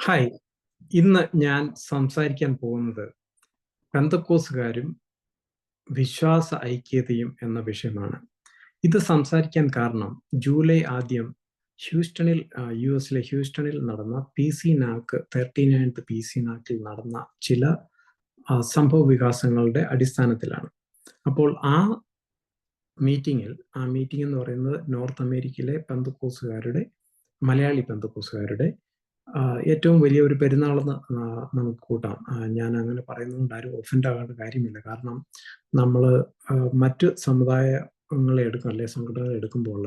Hi, ഇന്ന് ഞാൻ സംസാരിക്കാൻ പോകുന്നത് പെന്തക്കോസ്തുകാരും വിശ്വാസ ഐക്യതയും എന്ന വിഷയമാണ്. ഇത് സംസാരിക്കാൻ കാരണം ജൂലൈ ആദ്യം ഹ്യൂസ്റ്റണിൽ US ഹ്യൂസ്റ്റണിൽ നടന്ന PC NAC 39th PC NACിൽ നടന്ന ചില സംഭവ വികാസങ്ങളുടെ അടിസ്ഥാനത്തിലാണ്. അപ്പോൾ ആ മീറ്റിംഗ് എന്ന് പറയുന്നത് നോർത്ത് അമേരിക്കയിലെ പെന്തക്കോസ്തുകാരുടെ, മലയാളി പെന്തക്കോസ്തുകാരുടെ ഏറ്റവും വലിയ ഒരു പെരുന്നാളെന്ന് നമുക്ക് കൂട്ടാം. ഞാൻ അങ്ങനെ പറയുന്നതുകൊണ്ട് ആരും ഒഫൻഡ് ആകേണ്ട കാര്യമില്ല. കാരണം നമ്മൾ മറ്റ് സമുദായങ്ങളെ എടുക്കും, അല്ലെ സംഘടനകൾ എടുക്കുമ്പോൾ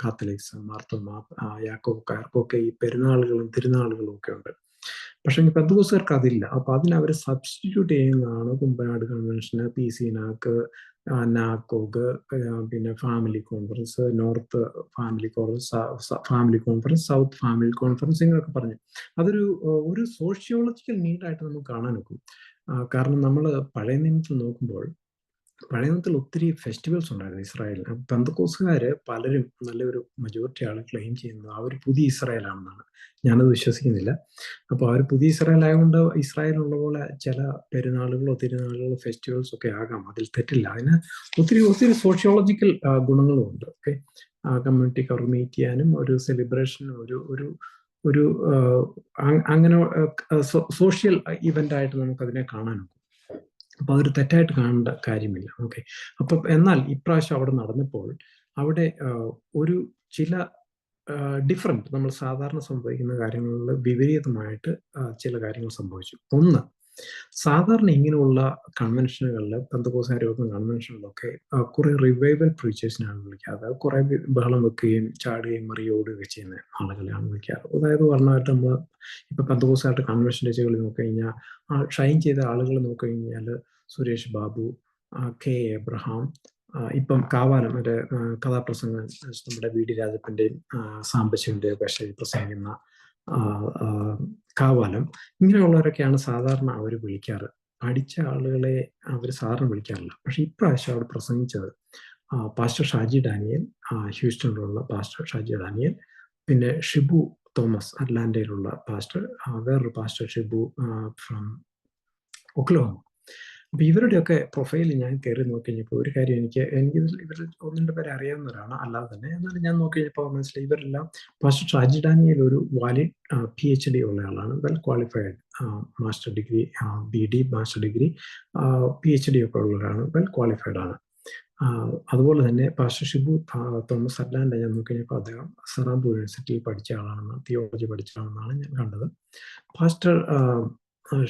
കാത്തലിക്സ്, മാർത്തോമ, യാക്കോബക്കാർക്കൊക്കെ ഈ പെരുന്നാളുകളും തിരുനാളുകളും ഒക്കെ ഉണ്ട്. പക്ഷെ പെന്തക്കോസ്തുകാർക്ക് അതില്ല. അപ്പൊ അതിനവർ സബ്സ്റ്റിറ്റ്യൂട്ട് ചെയ്യുന്നതാണ് കുമ്പനാട് കൺവെൻഷന്, PC NAC, നാക്കോഗ്, പിന്നെ family conference, north family conference, south family conference, ഇങ്ങനെയൊക്കെ പറഞ്ഞു. ഒരു സോഷ്യോളജിക്കൽ നീഡായിട്ട് നമുക്ക് കാണാൻ ഒക്കും. കാരണം നമ്മൾ പഴയ നിയമത്തിൽ നോക്കുമ്പോൾ പഴയ നിയമത്തിൽ ഒത്തിരി ഫെസ്റ്റിവൽസ് ഉണ്ടായിരുന്നു ഇസ്രായേലിന്. പെന്തക്കോസ്തുകാര് പലരും, നല്ലൊരു മജോറിറ്റി ആൾ ക്ലെയിം ചെയ്യുന്നത് അവർ പുതിയ ഇസ്രായേലാണെന്നാണ്. ഞാനത് വിശ്വസിക്കുന്നില്ല. അപ്പോൾ അവർ പുതിയ ഇസ്രായേൽ ആയതുകൊണ്ട് ഇസ്രായേലുള്ള പോലെ ചില പെരുന്നാളുകളോ തിരുനാളുകളോ ഫെസ്റ്റിവൽസ് ഒക്കെ ആകാം, അതിൽ തെറ്റില്ല. അതിന് ഒത്തിരി സോഷ്യോളജിക്കൽ ഗുണങ്ങളും ഉണ്ട്. ഓക്കെ, കമ്മ്യൂണിറ്റിക്ക് അവർ മീറ്റ് ചെയ്യാനും ഒരു സെലിബ്രേഷനും ഒരു അങ്ങനെ സോഷ്യൽ ഇവന്റ് ആയിട്ട് നമുക്ക് അതിനെ കാണാനും. അപ്പൊ അതൊരു തെറ്റായിട്ട് കാണേണ്ട കാര്യമില്ല. ഓക്കെ, അപ്പൊ എന്നാൽ ഇപ്രാവശ്യം അവിടെ നടന്നപ്പോൾ അവിടെ ഒരു ചില ഡിഫറെന്റ്, നമ്മൾ സാധാരണ സംഭവിക്കുന്ന കാര്യങ്ങളിൽ വിപരീതമായിട്ട് ചില കാര്യങ്ങൾ സംഭവിച്ചു. ഒന്ന്, സാധാരണ ഇങ്ങനെയുള്ള കൺവെൻഷനുകളിൽ, പെന്തക്കോസ്തുകാരുടെ കൺവെൻഷനുകളിലൊക്കെ കുറെ റിവൈവൽ പ്രീച്ചേഴ്സിനാണ് വിളിക്കാറ്. കുറെ ബഹളം വെക്കുകയും ചാടുകയും മറിയോടുകയൊക്കെ ചെയ്യുന്ന ആളുകളെയാണ് വിളിക്കാറ്. അതായത് പറഞ്ഞായിട്ട് നമ്മൾ ഇപ്പൊ പെന്തക്കോസ്തുകാരുടെ കൺവെൻഷൻ ഡേയ്സുകളിൽ നോക്കിക്കഴിഞ്ഞാൽ ഷൈൻ ചെയ്ത ആളുകൾ നോക്കിക്കഴിഞ്ഞാൽ സുരേഷ് ബാബു, K. എബ്രഹാം, ഇപ്പം കാവാലം, മറ്റേ കഥാപ്രസംഗം നമ്മുടെ VD രാജപ്പന്റെയും സാംബശിവന്റെയും ഒക്കെ പ്രസംഗിക്കുന്ന കാവാലം, ഇങ്ങനെയുള്ളവരൊക്കെയാണ് സാധാരണ അവർ വിളിക്കാറ്. പഠിച്ച ആളുകളെ അവർ സാധാരണ വിളിക്കാറില്ല. പക്ഷെ ഇപ്രാവശ്യം അവിടെ പ്രസംഗിച്ചത് പാസ്റ്റർ ഷാജി ഡാനിയൽ, ഹ്യൂസ്റ്റണിലുള്ള പാസ്റ്റർ ഷാജി ഡാനിയൽ, പിന്നെ ഷിബു തോമസ് അറ്റ്ലാന്റയിലുള്ള പാസ്റ്റർ, വേറൊരു പാസ്റ്റർ ഷിബു ഫ്രം ഒക്ലഹോമ. അപ്പൊ ഇവരുടെയൊക്കെ പ്രൊഫൈൽ ഞാൻ കയറി നോക്കി കഴിഞ്ഞപ്പോൾ ഒരു കാര്യം എനിക്ക് ഇവരിൽ ഒന്നിന്റെ പേരെ അറിയാവുന്നവരാണ്, അല്ലാതെ തന്നെ. എന്നാലും ഞാൻ നോക്കി കഴിഞ്ഞപ്പോൾ മനസ്സിലായി ഇവരെല്ലാം പാസ്റ്റർ ഷാജി ഡാനിയൽ ഒരു വാലിഡ് PhD ഉള്ള ആളാണ്, well qualified, master degree, BD master degree, PhD ഒക്കെ ഉള്ളവരാണ്, വെൽ ക്വാളിഫൈഡ് ആണ്. അതുപോലെ തന്നെ പാസ്റ്റർ ഷിബു തോമസ് അറ്റ്ലാന്റ, ഞാൻ നോക്കി കഴിഞ്ഞപ്പോൾ അദ്ദേഹം സറാംപൂർ യൂണിവേഴ്സിറ്റിയിൽ പഠിച്ച ആളാണെന്ന്, തിയോളജി പഠിച്ച ആളെന്നാണ് ഞാൻ കണ്ടത്. പാസ്റ്റർ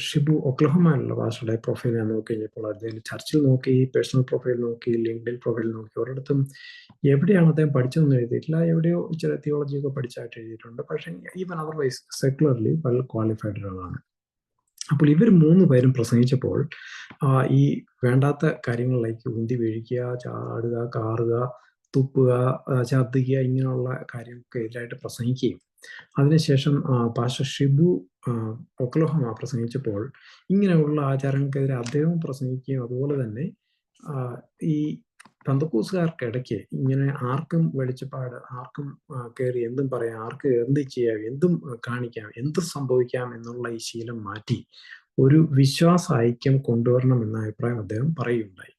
ഷിബു ഒക്ലഹോമയിലുള്ള പാസ്റ്ററുടെ പ്രൊഫൈൽ ഞാൻ നോക്കി കഴിഞ്ഞപ്പോൾ അദ്ദേഹം ചർച്ചിൽ നോക്കി, പേഴ്സണൽ പ്രൊഫൈൽ നോക്കി, ലിങ്ക്ഡിൻ പ്രൊഫൈൽ നോക്കി, ഒരിടത്തും എവിടെയാണ് അദ്ദേഹം പഠിച്ചതെന്ന് എഴുതിയിട്ടില്ല. എവിടെയോ ചില തിയോളജി ഒക്കെ പഠിച്ചായിട്ട് എഴുതിയിട്ടുണ്ട്. പക്ഷേ ഈവൻ അതർവൈസ് സെക്കുലർലി വെൽ ക്വാളിഫൈഡ് ഒരാളാണ്. അപ്പോൾ ഇവർ 3 പേരും പ്രസംഗിച്ചപ്പോൾ ഈ വേണ്ടാത്ത കാര്യങ്ങളിലേക്ക് ഉന്തി വീഴിക്കുക, ചാടുക, കാറുക, തുപ്പുക, ഛർദ്ദിക്കുക, ഇങ്ങനെയുള്ള കാര്യങ്ങൾക്ക് എതിരായിട്ട് പ്രസംഗിക്കുകയും, അതിനുശേഷം പാസ്റ്റർ ഷിബു ഒക്ലഹോമ പ്രസംഗിച്ചപ്പോൾ ഇങ്ങനെയുള്ള ആചാരങ്ങൾക്കെതിരെ അദ്ദേഹം പ്രസംഗിക്കുകയും, അതുപോലെ തന്നെ ഈ പെന്തക്കോസ്തുകാർക്കിടയ്ക്ക് ഇങ്ങനെ ആർക്കും വെളിച്ചപ്പാട്, ആർക്കും കയറി എന്തും പറയാം, ആർക്ക് എന്ത് ചെയ്യാം, എന്തും കാണിക്കാം, എന്ത് സംഭവിക്കാം എന്നുള്ള ഈ ശീലം മാറ്റി ഒരു വിശ്വാസ ഐക്യം കൊണ്ടുവരണം എന്ന അഭിപ്രായം അദ്ദേഹം പറയുകയുണ്ടായി.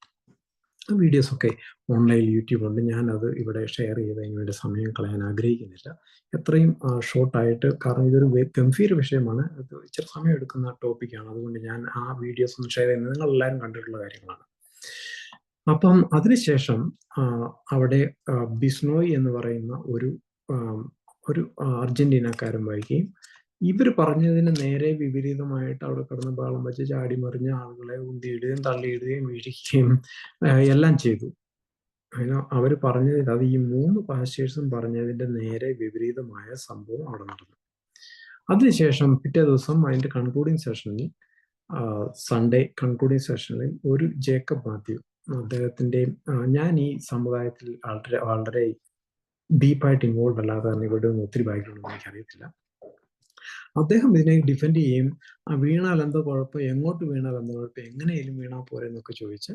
വീഡിയോസ് ഒക്കെ ഓൺലൈൻ യൂട്യൂബുണ്ട്. ഞാനത് ഇവിടെ ഷെയർ ചെയ്ത് അതിനുവേണ്ടി സമയം കളയാൻ ആഗ്രഹിക്കുന്നില്ല. എത്രയും ഷോർട്ടായിട്ട്, കാരണം ഇതൊരു ഗംഭീര വിഷയമാണ്, ഇത് ഇച്ചിരി സമയം എടുക്കുന്ന ടോപ്പിക്കാണ്. അതുകൊണ്ട് ഞാൻ ആ വീഡിയോസ് ഒന്ന് ഷെയർ ചെയ്യുന്നത് നിങ്ങളെല്ലാവരും കണ്ടിട്ടുള്ള കാര്യങ്ങളാണ്. അപ്പം അതിനുശേഷം അവിടെ ബിസ്നോയ് എന്ന് പറയുന്ന ഒരു അർജന്റീനക്കാരൻ വരികയും ഇവർ പറഞ്ഞതിന് നേരെ വിപരീതമായിട്ട് അവിടെ കിടന്ന് ബഹളം വെച്ച് ചാടി മറിഞ്ഞ ആളുകളെ ഉന്തിയിടുകയും തള്ളിയിടുകയും വീഴിക്കുകയും എല്ലാം ചെയ്തു. അവർ പറഞ്ഞതിൽ, അത് ഈ 3 പാസ്റ്റേഴ്സും പറഞ്ഞതിന്റെ നേരെ വിപരീതമായ സംഭവം അവിടെ നടന്നു. അതിനുശേഷം പിറ്റേ ദിവസം അതിന്റെ കൺക്ലൂഡിങ് സെഷനിൽ, സൺഡേ കൺക്ലൂഡിങ് സെഷനിൽ, ഒരു ജേക്കബ് മാത്യു, അദ്ദേഹത്തിന്റെ, ഞാൻ ഈ സമുദായത്തിൽ വളരെ ഡീപ്പായിട്ട് ഇൻവോൾവ് അല്ലാതെ തന്നെ ഇവിടെ ഒന്നും ഒത്തിരി ബാക്ക്ഗ്രൗണ്ട് എനിക്കറിയത്തില്ല. അദ്ദേഹം ഇതിനെ ഡിഫെൻഡ് ചെയ്യും. വീണാൽ എന്തോ കുഴപ്പം, എങ്ങോട്ട് വീണാൽ എന്തോ കുഴപ്പം, എങ്ങനെയും വീണാൽ പോരെ എന്നൊക്കെ ചോദിച്ച്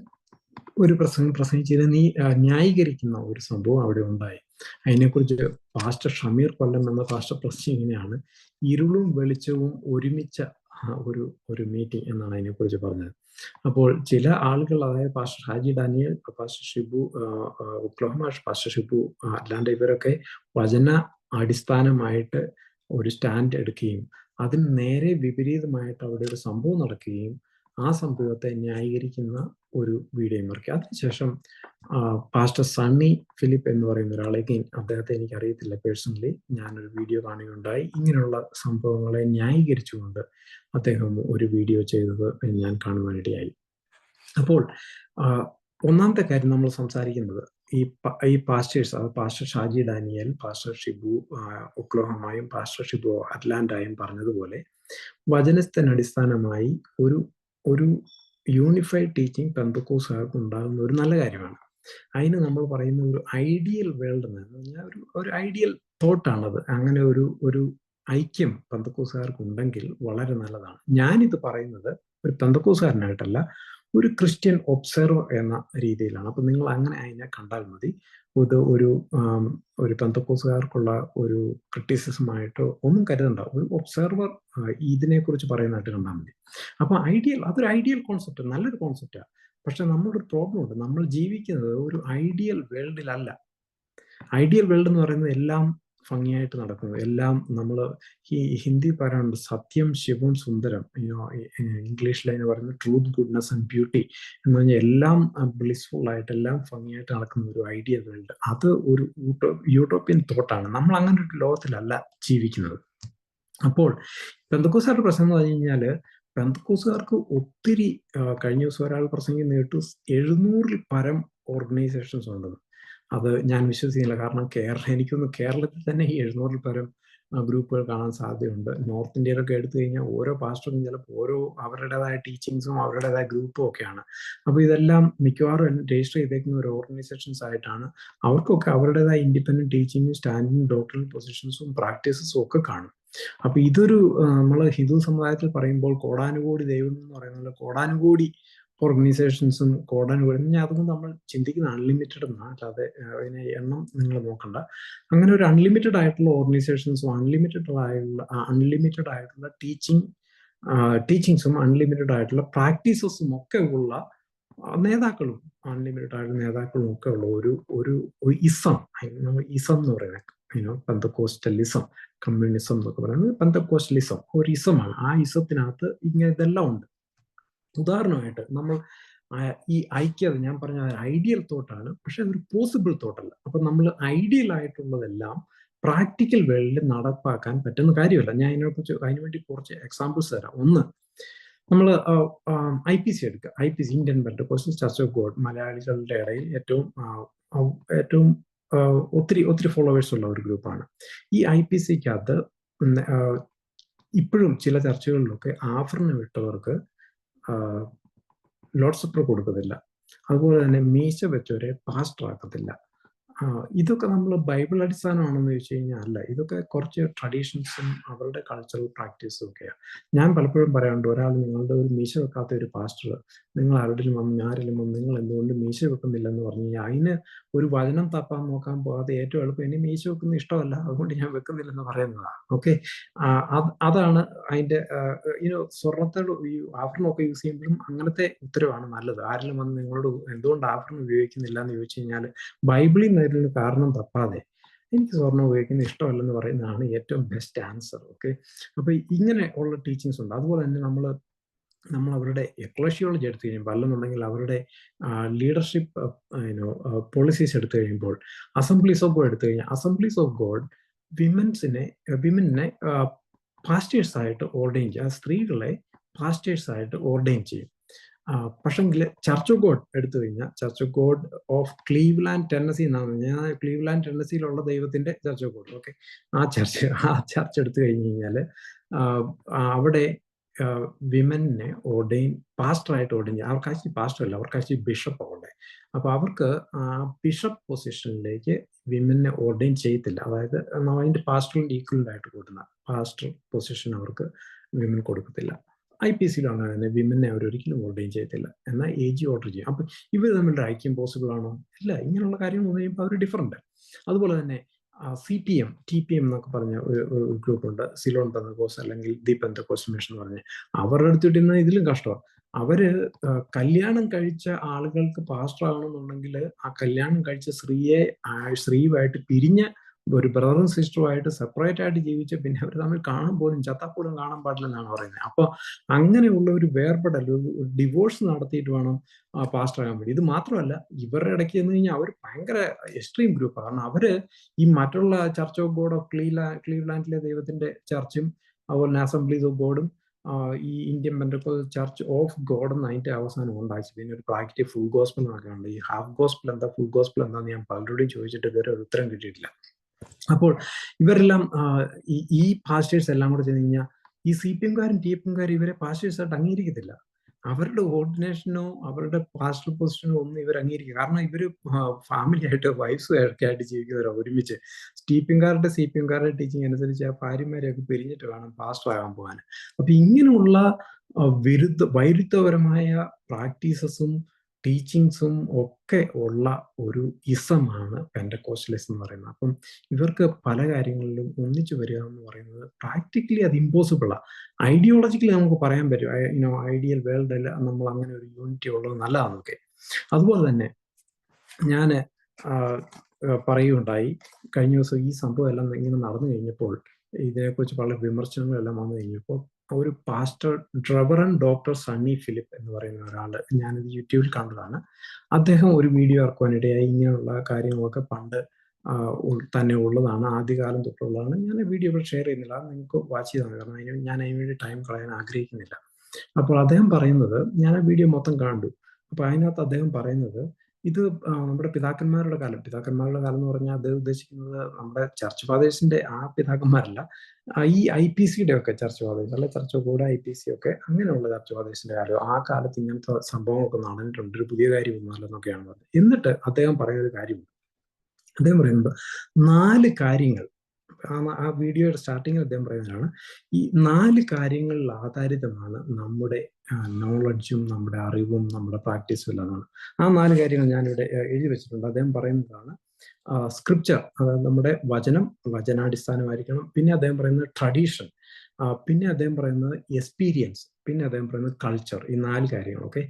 ഒരു പ്രസംഗിച്ചതിനെ ന്യായീകരിക്കുന്ന ഒരു സംഭവം അവിടെ ഉണ്ടായി. അതിനെക്കുറിച്ച് പാസ്റ്റർ ഷമീർ കൊല്ലം എന്ന പാസ്റ്റർ പ്രസംഗം ഇങ്ങനെയാണ്: ഇരുളും വെളിച്ചവും ഒരുമിച്ച ഒരു ഒരു മീറ്റിംഗ് എന്നാണ് അതിനെക്കുറിച്ച് പറഞ്ഞത്. അപ്പോൾ ചില ആളുകൾ, അതായത് pastor Shaji Daniel, pastor Shibu Oklahoma, pastor Shibu അല്ലാണ്ട്, ഇവരൊക്കെ വചന അടിസ്ഥാനമായിട്ട് ഒരു സ്റ്റാൻഡ് എടുക്കുകയും അതിന് നേരെ വിപരീതമായിട്ട് അവിടെ ഒരു സംഭവം നടക്കുകയും ആ സംഭവത്തെ ന്യായീകരിക്കുന്ന ഒരു വീഡിയോയും ഇറക്കി. അതിനുശേഷം പാസ്റ്റർ സണ്ണി ഫിലിപ്പ് എന്ന് പറയുന്ന ഒരാളേക്ക്, അദ്ദേഹത്തെ എനിക്ക് അറിയത്തില്ല പേഴ്സണലി, ഞാനൊരു വീഡിയോ കാണുകയുണ്ടായി. ഇങ്ങനെയുള്ള സംഭവങ്ങളെ ന്യായീകരിച്ചുകൊണ്ട് അദ്ദേഹം ഒരു വീഡിയോ ചെയ്തത് ഞാൻ കാണുവാനിടയായി. അപ്പോൾ ഒന്നാമത്തെ കാര്യം നമ്മൾ സംസാരിക്കുന്നത് ഈ pastors, pastor Shaji Daniel, pastor Shibu ഒക്ലഹോമയും പാസ്റ്റർ ഷിബു അറ്റ്ലാന്റയും പറഞ്ഞതുപോലെ വചനത്തിന് അടിസ്ഥാനമായി ഒരു യൂണിഫൈഡ് ടീച്ചിങ് പെന്തക്കോസ്തുകാർക്ക് ഉണ്ടാകുന്ന ഒരു നല്ല കാര്യമാണ്. അതിന് നമ്മൾ പറയുന്ന ഒരു ഐഡിയൽ വേൾഡ് എന്ന് പറഞ്ഞാൽ ഒരു ഐഡിയൽ തോട്ടാണത്. അങ്ങനെ ഒരു ഐക്യം പെന്തക്കോസ്തുകാർക്ക് ഉണ്ടെങ്കിൽ വളരെ നല്ലതാണ്. ഞാനിത് പറയുന്നത് ഒരു പെന്തക്കോസ്തുകാരനായിട്ടല്ല, ഒരു ക്രിസ്ത്യൻ ഒബ്സർവർ എന്ന രീതിയിലാണ്. അപ്പം നിങ്ങൾ അങ്ങനെ അതിനെ കണ്ടാൽ മതി. ഇത് ഒരു പെന്തക്കോസ്തുകാർക്കുള്ള ഒരു ക്രിറ്റിസിസമായിട്ട് ഒന്നും കരുതണ്ട. ഒരു ഒബ്സർവർ ഇതിനെക്കുറിച്ച് പറയുന്നതായിട്ട് കണ്ടാൽ മതി. അപ്പം അതൊരു ഐഡിയൽ കോൺസെപ്റ്റ്, നല്ലൊരു കോൺസെപ്റ്റാണ്. പക്ഷെ നമ്മളൊരു പ്രോബ്ലം ഉണ്ട്. നമ്മൾ ജീവിക്കുന്നത് ഒരു ഐഡിയൽ വേൾഡിലല്ല. ഐഡിയൽ വേൾഡ് എന്ന് പറയുന്നത് എല്ലാം ഭംഗിയായിട്ട് നടക്കുന്നത്, എല്ലാം നമ്മൾ ഹിന്ദി പറയാറുണ്ട് സത്യം ശിവം സുന്ദരം, ഇംഗ്ലീഷിൽ അതിന് പറയുന്നത് ട്രൂത്ത് ഗുഡ്നെസ് ആൻഡ് ബ്യൂട്ടി എന്ന് പറഞ്ഞാൽ എല്ലാം ബ്ലിസ്ഫുൾ ആയിട്ട് എല്ലാം ഭംഗിയായിട്ട് നടക്കുന്ന ഒരു ഐഡിയൽ വേൾഡ്. അത് ഒരു യൂട്ടോപ്യൻ തോട്ടാണ്. നമ്മൾ അങ്ങനെ ഒരു ലോകത്തിലല്ല ജീവിക്കുന്നത്. അപ്പോൾ പെന്തക്കോസ്തുകാരുടെ പ്രശ്നം എന്ന് പറഞ്ഞു കഴിഞ്ഞാൽ, പെന്തക്കോസ്തുകാർക്ക് ഒത്തിരി, കഴിഞ്ഞ ദിവസം ഒരാൾ പ്രസംഗം കേട്ടു 700-ൽ പരം ഓർഗനൈസേഷൻസ് ഉണ്ടെന്ന്. അത് ഞാൻ വിശ്വസിക്കുന്നില്ല. കാരണം എനിക്കൊന്ന് കേരളത്തിൽ തന്നെ ഈ 700-ൽ പരം ഗ്രൂപ്പുകൾ കാണാൻ സാധ്യതയുണ്ട്. നോർത്ത് ഇന്ത്യയിലൊക്കെ എടുത്തു കഴിഞ്ഞാൽ ഓരോ പാസ്റ്ററും ചിലപ്പോൾ ഓരോ അവരുടേതായ ടീച്ചിങ്സും അവരുടേതായ ഗ്രൂപ്പും ഒക്കെയാണ്. അപ്പോൾ ഇതെല്ലാം മിക്കവാറും രജിസ്റ്റർ ചെയ്തേക്കുന്ന ഒരു ഓർഗനൈസേഷൻസ് ആയിട്ടാണ്. അവർക്കൊക്കെ അവരുടേതായ ഇൻഡിപെൻഡന്റ് ടീച്ചിങ്ങും സ്റ്റാൻഡിങ് ഡോക്ടറൽ പൊസിഷൻസും പ്രാക്ടീസസും ഒക്കെ കാണും. അപ്പൊ ഇതൊരു നമ്മൾ ഹിന്ദു സമുദായത്തിൽ പറയുമ്പോൾ കോടാനുകോടി ദൈവം എന്ന് പറയുന്നത് കോടാനുകോടി ഓർഗനൈസേഷൻസും കോടാനുകോടി, അതുകൊണ്ട് നമ്മൾ ചിന്തിക്കുന്ന അൺലിമിറ്റഡ് എന്നാണ്, അല്ലാതെ അതിനെ എണ്ണം നിങ്ങൾ നോക്കണ്ട. അങ്ങനെ ഒരു അൺലിമിറ്റഡ് ആയിട്ടുള്ള ഓർഗനൈസേഷൻസും അൺലിമിറ്റഡ് ആയിട്ടുള്ള ടീച്ചിങ്സും അൺലിമിറ്റഡ് ആയിട്ടുള്ള പ്രാക്ടീസസും ഒക്കെ ഉള്ള നേതാക്കളും അൺലിമിറ്റഡ് ആയിട്ടുള്ള നേതാക്കളും ഒക്കെ ഉള്ള ഒരു ഇസം, നമ്മൾ ഇസം എന്ന് പറയുന്നത് പെന്തക്കോസ്റ്റലിസം, കമ്മ്യൂണിസം എന്നൊക്കെ പറയുന്നത് പെന്തക്കോസ്റ്റലിസം ഒരു ഇസമാണ്. ആ ഇസത്തിനകത്ത് ഇങ്ങനെ ഇതെല്ലാം ഉണ്ട്. ഉദാഹരണമായിട്ട് നമ്മൾ ഈ ഐക്യത, ഞാൻ പറഞ്ഞ ഐഡിയൽ തോട്ടാണ്, പക്ഷെ അതൊരു പോസിബിൾ തോട്ടല്ല. അപ്പൊ നമ്മൾ ഐഡിയൽ ആയിട്ടുള്ളതെല്ലാം പ്രാക്ടിക്കൽ വേൾഡിൽ നടപ്പാക്കാൻ പറ്റുന്ന കാര്യമല്ല. ഞാൻ അതിനുവേണ്ടി കുറച്ച് എക്സാമ്പിൾസ് തരാം. ഒന്ന്, നമ്മൾ IPC എടുക്കുക. IPC, Indian Pentecostal church of God, മലയാളികളുടെ ഇടയിൽ ഏറ്റവും ഒത്തിരി ഫോളോവേഴ്സ് ഉള്ള ഒരു ഗ്രൂപ്പാണ്. ഈ IPCക്കകത്ത് ഇപ്പോഴും ചില ചർച്ചകളിലൊക്കെ ആഫറിന് വിട്ടവർക്ക് ലോർഡ് സപ്പർ കൊടുക്കത്തില്ല. അതുപോലെ തന്നെ മീശ വെച്ചവരെ പാസ്റ്റർ ആക്കത്തില്ല. ഇതൊക്കെ നമ്മൾ ബൈബിൾ അടിസ്ഥാനമാണെന്ന് ചോദിച്ചു കഴിഞ്ഞാൽ അല്ല. ഇതൊക്കെ കുറച്ച് ട്രഡീഷൻസും അവരുടെ കൾച്ചറൽ പ്രാക്ടീസും ഒക്കെയാണ്. ഞാൻ പലപ്പോഴും പറയാറുണ്ട്, ഒരാൾ നിങ്ങളുടെ ഒരു മീശ വെക്കാത്ത ഒരു പാസ്റ്റർ നിങ്ങൾ ആരുടെയും നിങ്ങൾ എന്തുകൊണ്ട് മീശ വെക്കുന്നില്ലെന്ന് പറഞ്ഞു കഴിഞ്ഞാൽ അതിന് ഒരു വചനം തപ്പാൻ നോക്കാൻ പോകാതെ ഏറ്റവും എളുപ്പം ഇനി മീശ വെക്കുന്ന ഇഷ്ടമല്ല, അതുകൊണ്ട് ഞാൻ വെക്കുന്നില്ലെന്ന് പറയുന്നതാണ്. ഓക്കെ, അതാണ് അതിന്റെ സ്വർണത്തോട് ആഭരണമൊക്കെ യൂസ് ചെയ്യുമ്പോഴും അങ്ങനത്തെ ഉത്തരവാണ് നല്ലത്. ആരെങ്കിലും വന്ന് നിങ്ങളോട് എന്തുകൊണ്ട് ആഭരണം ഉപയോഗിക്കുന്നില്ല എന്ന് ചോദിച്ചു കഴിഞ്ഞാൽ ബൈബിളിൽ നിന്ന് കാരണം തപ്പാതെ എനിക്ക് സ്വർണ്ണം ഉപയോഗിക്കുന്ന ഇഷ്ടമല്ലെന്ന് പറയുന്നതാണ് ഏറ്റവും ബെസ്റ്റ് ആൻസർ. ഓക്കെ, അപ്പൊ ഇങ്ങനെ ഉള്ള ടീച്ചിങ്സ് ഉണ്ട്. അതുപോലെ തന്നെ നമ്മൾ അവരുടെ എക്ലഷിയോളജി എടുത്തു കഴിയുമ്പോൾ, അല്ലെന്നുണ്ടെങ്കിൽ അവരുടെ ലീഡർഷിപ്പ് പോളിസീസ് എടുത്തു കഴിയുമ്പോൾ, അസംബ്ലീസ് ഓഫ് ഗോഡ് എടുത്തു കഴിഞ്ഞാൽ, അസംബ്ലീസ് ഓഫ് ഗോഡ് വിമനെ പാസ്റ്റേഴ്സ് ആയിട്ട് ഓർഡെയിൻ ചെയ്യും. സ്ത്രീകളെ പാസ്റ്റേഴ്സ് ആയിട്ട് ഓർഡെയിൻ ചെയ്യും. പക്ഷെങ്കിൽ ചർച്ച് ഓഫ് ഗോഡ് എടുത്തു കഴിഞ്ഞാൽ, church of God of Cleveland Tennessee എന്നാണ്. ഞാൻ ക്ലീവ്ലാൻഡ് ടെന്നസിയിലുള്ള ദൈവത്തിന്റെ ചർച്ച് ഓഫ് ഗോഡ്, ഓക്കെ, ആ ചർച്ച് എടുത്തു കഴിഞ്ഞ് കഴിഞ്ഞാൽ അവിടെ വിമനെ പാസ്റ്ററായിട്ട് ഓർഡെയിൻ ചെയ്യും. അവർക്ക് ആക്ച്വലി പാസ്റ്റർ അല്ല, അവർക്ക് ആക്ച്വലി ബിഷപ്പ് അവിടെ. അപ്പൊ അവർക്ക് ബിഷപ്പ് പൊസിഷനിലേക്ക് വിമനെ ഓർഡെയിൻ ചെയ്യത്തില്ല. അതായത് അതിന്റെ പാസ്റ്ററിന്റെ ഈക്വലന്റ് ആയിട്ട് കൂട്ടുന്ന പാസ്റ്റർ പൊസിഷൻ അവർക്ക് വിമൻ കൊടുക്കത്തില്ല. IPCയിലും അങ്ങനെ തന്നെ വിമനെ അവരൊരിക്കലും ഓർഡൈൻ ചെയ്യത്തില്ല. എന്നാൽ AG ഓർഡർ ചെയ്യും. അപ്പം ഇവർ തമ്മിലുള്ള ഐക്യം പോസിബിൾ ആണോ? ഇല്ല. ഇങ്ങനെയുള്ള കാര്യങ്ങൾ വന്നു കഴിയുമ്പോൾ അവർ ഡിഫറൻറ്റ്. അതുപോലെ തന്നെ CPM, TPM എന്നൊക്കെ പറഞ്ഞ ഒരു ഗ്രൂപ്പുണ്ട്. സിലോൺ പെന്തക്കോസ്റ്റ് അല്ലെങ്കിൽ ദി പെന്തക്കോസ്റ്റ് മിഷൻ എന്ന് പറഞ്ഞ്. അവരുടെ അടുത്തിടുന്ന ഇതിലും കഷ്ടമാണ്. അവര് കല്യാണം കഴിച്ച ആളുകൾക്ക് പാസ്റ്റർ ആകണമെന്നുണ്ടെങ്കിൽ ആ കല്യാണം കഴിച്ച സ്ത്രീയുമായിട്ട് പിരിഞ്ഞ ഒരു ബ്രദറും സിസ്റ്ററുമായിട്ട് സെപ്പറേറ്റ് ആയിട്ട് ജീവിച്ച് പിന്നെ അവർ തമ്മിൽ കാണാൻ പോലും ചത്താപ്പോലും കാണാൻ പാടില്ലെന്നാണ് പറയുന്നത്. അപ്പോൾ അങ്ങനെയുള്ള ഒരു വേർപെടൽ, ഒരു ഡിവോഴ്സ് നടത്തിയിട്ട് വേണം പാസ്റ്റർ ആകാൻ വേണ്ടി. ഇത് മാത്രമല്ല, ഇവരുടെ ഇടയ്ക്ക് എന്ന് കഴിഞ്ഞാൽ അവർ ഭയങ്കര എക്സ്ട്രീം ഗ്രൂപ്പാണ്. കാരണം അവര് ഈ മറ്റുള്ള ചർച്ച് ഓഫ് ഗോഡ് ഓഫ് ക്ലീവ്ലാൻഡിലെ ദൈവത്തിന്റെ ചർച്ചും അതുപോലെ അസംബ്ലീസ് ഓഫ് ഗോഡും ഈ Indian Pentecost church of God എന്ന് അതിന്റെ അവസാനം ഉണ്ടാക്കി. പിന്നെ ഒരു പ്രാക്ടിക്കൽ ഫുൾ ഗോസ്പൽ എന്നൊക്കെ ഉണ്ട്. ഈ ഹാഫ് ഗോസ്പൽ എന്താ, ഫുൾ ഗോസ്പൽ എന്താന്ന് ഞാൻ പലരോടും ചോദിച്ചിട്ട് ഇതുവരെ ഒരു ഉത്തരം കിട്ടിയിട്ടില്ല. അപ്പോൾ ഇവരെല്ലാം ഈ പാസ്റ്റേഴ്സ് എല്ലാം കൂടെ ചെന്ന് കഴിഞ്ഞാൽ ഈ CPM-കാരും TPM-കാരും ഇവരെ പാസ്റ്റേഴ്സായിട്ട് അംഗീകരിക്കത്തില്ല. അവരുടെ ഓർഡിനേഷനോ അവരുടെ പാസ്റ്റർ പൊസിഷനോ ഒന്നും ഇവർ അംഗീകരിക്കുക. കാരണം ഇവര് ഫാമിലി ആയിട്ട് വൈഫ്സും ഒക്കെ ആയിട്ട് ജീവിക്കുന്നവരോ ഒരുമിച്ച്. CPM-കാരുടെ ടീച്ചിങ് അനുസരിച്ച് ആ ഭാര്യമാരെയൊക്കെ പിരിഞ്ഞിട്ട് വേണം പാസ്റ്റർ ആകാൻ പോകാൻ. അപ്പൊ ഇങ്ങനെയുള്ള വൈരുദ്ധ്യപരമായ പ്രാക്ടീസസും ടീച്ചിങ്സും ഒക്കെ ഉള്ള ഒരു ഇസമാണ് പെന്തക്കോസ്റ്റലിസം എന്ന് പറയുന്നത്. അപ്പം ഇവർക്ക് പല കാര്യങ്ങളിലും ഒന്നിച്ചു വരിക എന്ന് പറയുന്നത് പ്രാക്ടിക്കലി അത് ഇമ്പോസിബിളാണ്. ഐഡിയോളജിക്കലി നമുക്ക് പറയാൻ പറ്റും, ഐഡിയൽ വേൾഡിൽ നമ്മൾ അങ്ങനെ ഒരു യൂണിറ്റി ഉള്ളത് നല്ലതാണെന്നൊക്കെ. അതുപോലെ തന്നെ ഞാൻ പറയുകയുണ്ടായി, കഴിഞ്ഞ ദിവസം ഈ സംഭവം എല്ലാം ഇങ്ങനെ നടന്നു കഴിഞ്ഞപ്പോൾ, ഇതിനെക്കുറിച്ച് പല വിമർശനങ്ങളെല്ലാം വന്നു കഴിഞ്ഞപ്പോൾ, ഒരു pastor reverend doctor Sunny Philip എന്ന് പറയുന്ന ഒരാൾ, ഞാനിത് യൂട്യൂബിൽ കണ്ടതാണ്. അദ്ദേഹം ഒരു വീഡിയോ ഇറക്കുവാനിടയായി. ഇങ്ങനെയുള്ള കാര്യങ്ങളൊക്കെ പണ്ട് തന്നെ ഉള്ളതാണ്, ആദ്യകാലം തൊട്ടുള്ളതാണ്. ഞാൻ വീഡിയോ ഷെയർ ചെയ്യുന്നില്ല, നിങ്ങൾക്ക് വാച്ച് ചെയ്താണ്. കാരണം ഞാൻ അതിന് വേണ്ടി ടൈം കളയാൻ ആഗ്രഹിക്കുന്നില്ല. അപ്പോൾ അദ്ദേഹം പറയുന്നത്, ഞാൻ ആ വീഡിയോ മൊത്തം കണ്ടു. അപ്പോൾ അതിനകത്ത് അദ്ദേഹം പറയുന്നത്, ഇത് നമ്മുടെ പിതാക്കന്മാരുടെ കാലം എന്ന് പറഞ്ഞാൽ അത് ഉദ്ദേശിക്കുന്നത് നമ്മുടെ ചർച്ച് ഫാദേഴ്സിന്റെ ആ പിതാക്കന്മാരല്ല, ഈ IPCയുടെ ഒക്കെ ചർച്ച് ഫാദേഴ്സ്, അല്ലെ ചർച്ച് ഓഫ് ഗോഡ് IPC ഒക്കെ അങ്ങനെയുള്ള ചർച്ച് ഫാദേഴ്സിന്റെ കാലം. ആ കാലത്ത് ഇങ്ങനത്തെ സംഭവങ്ങളൊക്കെ നടന്നിട്ടുണ്ട്, ഒരു പുതിയ കാര്യമൊന്നുമല്ലെന്നൊക്കെയാണ് പറഞ്ഞത്. എന്നിട്ട് അദ്ദേഹം പറയുന്ന ഒരു കാര്യമുണ്ട്. അദ്ദേഹം പറയുന്നത് 4 കാര്യങ്ങൾ, ആ വീഡിയോയുടെ സ്റ്റാർട്ടിങ്ങിൽ അദ്ദേഹം പറയുന്നതാണ്, ഈ 4 കാര്യങ്ങളിൽ ആധാരിതമാണ് നമ്മുടെ നോളജും നമ്മുടെ അറിവും നമ്മുടെ പ്രാക്ടീസും എല്ലാമാണ്. ആ 4 കാര്യങ്ങൾ ഞാനിവിടെ എഴുതി വെച്ചിട്ടുണ്ട്. അദ്ദേഹം പറയുന്നതാണ് സ്ക്രിപ്ചർ, അതായത് നമ്മുടെ വചനാടിസ്ഥാനമായിരിക്കണം. പിന്നെ അദ്ദേഹം പറയുന്നത് ട്രഡീഷൻ, പിന്നെ അദ്ദേഹം പറയുന്നത് എക്സ്പീരിയൻസ്, പിന്നെ അദ്ദേഹം പറയുന്നത് കൾച്ചർ. ഈ 4 കാര്യങ്ങൾ. ഓക്കെ,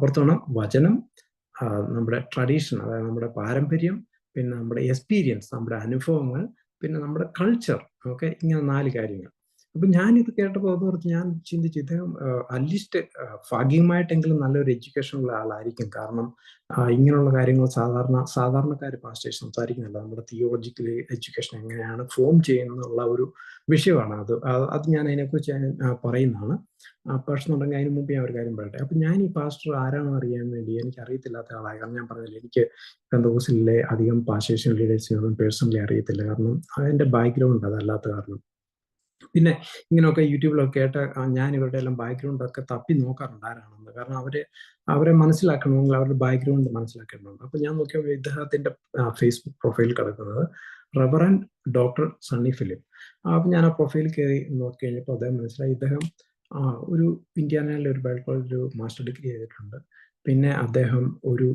പുറത്തോണം വചനം, നമ്മുടെ ട്രഡീഷൻ അതായത് നമ്മുടെ പാരമ്പര്യം, പിന്നെ നമ്മുടെ എക്സ്പീരിയൻസ് നമ്മുടെ അനുഭവങ്ങൾ, പിന്നെ നമ്മുടെ കൾച്ചർ. ഓക്കെ, ഇങ്ങനെ 4 കാര്യങ്ങൾ. അപ്പൊ ഞാനിത് കേട്ടപ്പോൾ അതോർത്ത് ഞാൻ ചിന്തിച്ചു, ഇദ്ദേഹം അറ്റ്ലീസ്റ്റ് ഭാഗികമായിട്ടെങ്കിലും നല്ലൊരു എഡ്യൂക്കേഷൻ ഉള്ള ആളായിരിക്കും. കാരണം ഇങ്ങനെയുള്ള കാര്യങ്ങൾ സാധാരണക്കാർ പാസ്റ്റേഴ്സ് സംസാരിക്കുന്നില്ല. നമ്മുടെ തിയോളജിക്കൽ എഡ്യൂക്കേഷൻ എങ്ങനെയാണ് ഫോം ചെയ്യുന്നുള്ള ഒരു വിഷയമാണ് അത് ഞാൻ അതിനെക്കുറിച്ച് പറയുന്നതാണ്. പ്രശ്നമുണ്ടെങ്കിൽ അതിന് മുമ്പ് ഞാൻ ഒരു കാര്യം പറയട്ടെ. അപ്പൊ ഞാൻ ഈ പാസ്റ്റർ ആരാണെന്ന് അറിയാൻ വേണ്ടി, എനിക്ക് അറിയത്തില്ലാത്ത ആളായി. കാരണം ഞാൻ പറഞ്ഞില്ല, എനിക്ക് പെന്തക്കോസ്റ്റിലെ അധികം പാസ്റ്റേഴ്സും ലീഡേഴ്സിനൊന്നും പേഴ്സണലി അറിയത്തില്ല. കാരണം അതിന്റെ ബാക്ക്ഗ്രൗണ്ട് അതല്ലാത്ത കാരണം. പിന്നെ ഇങ്ങനെയൊക്കെ യൂട്യൂബിലൊക്കെ കേട്ട് ഞാൻ ഇവരുടെ എല്ലാം ബാക്ക്ഗ്രൗണ്ട് ഒക്കെ തപ്പി നോക്കാറുണ്ട് ആരാണെന്ന്. കാരണം അവരെ മനസ്സിലാക്കണമെങ്കിൽ അവരുടെ ബാക്ക്ഗ്രൗണ്ട് മനസ്സിലാക്കേണ്ടതുണ്ട്. അപ്പൊ ഞാൻ നോക്കിയപ്പോൾ ഇദ്ദേഹത്തിന്റെ ഫേസ്ബുക്ക് പ്രൊഫൈൽ കിടക്കുന്നത് റെവറൻ ഡോക്ടർ സണ്ണി ഫിലിപ്പ്. അപ്പൊ ഞാൻ ആ പ്രൊഫൈൽ കയറി നോക്കി കഴിഞ്ഞപ്പോൾ അദ്ദേഹം മനസ്സിലായി, ഇദ്ദേഹം ഒരു ഇന്ത്യാനയിലെ ഒരു ബൈബിൾ കോളേജിൽ ഒരു മാസ്റ്റർ ഡിഗ്രി ചെയ്തിട്ടുണ്ട്. പിന്നെ അദ്ദേഹം ഒരു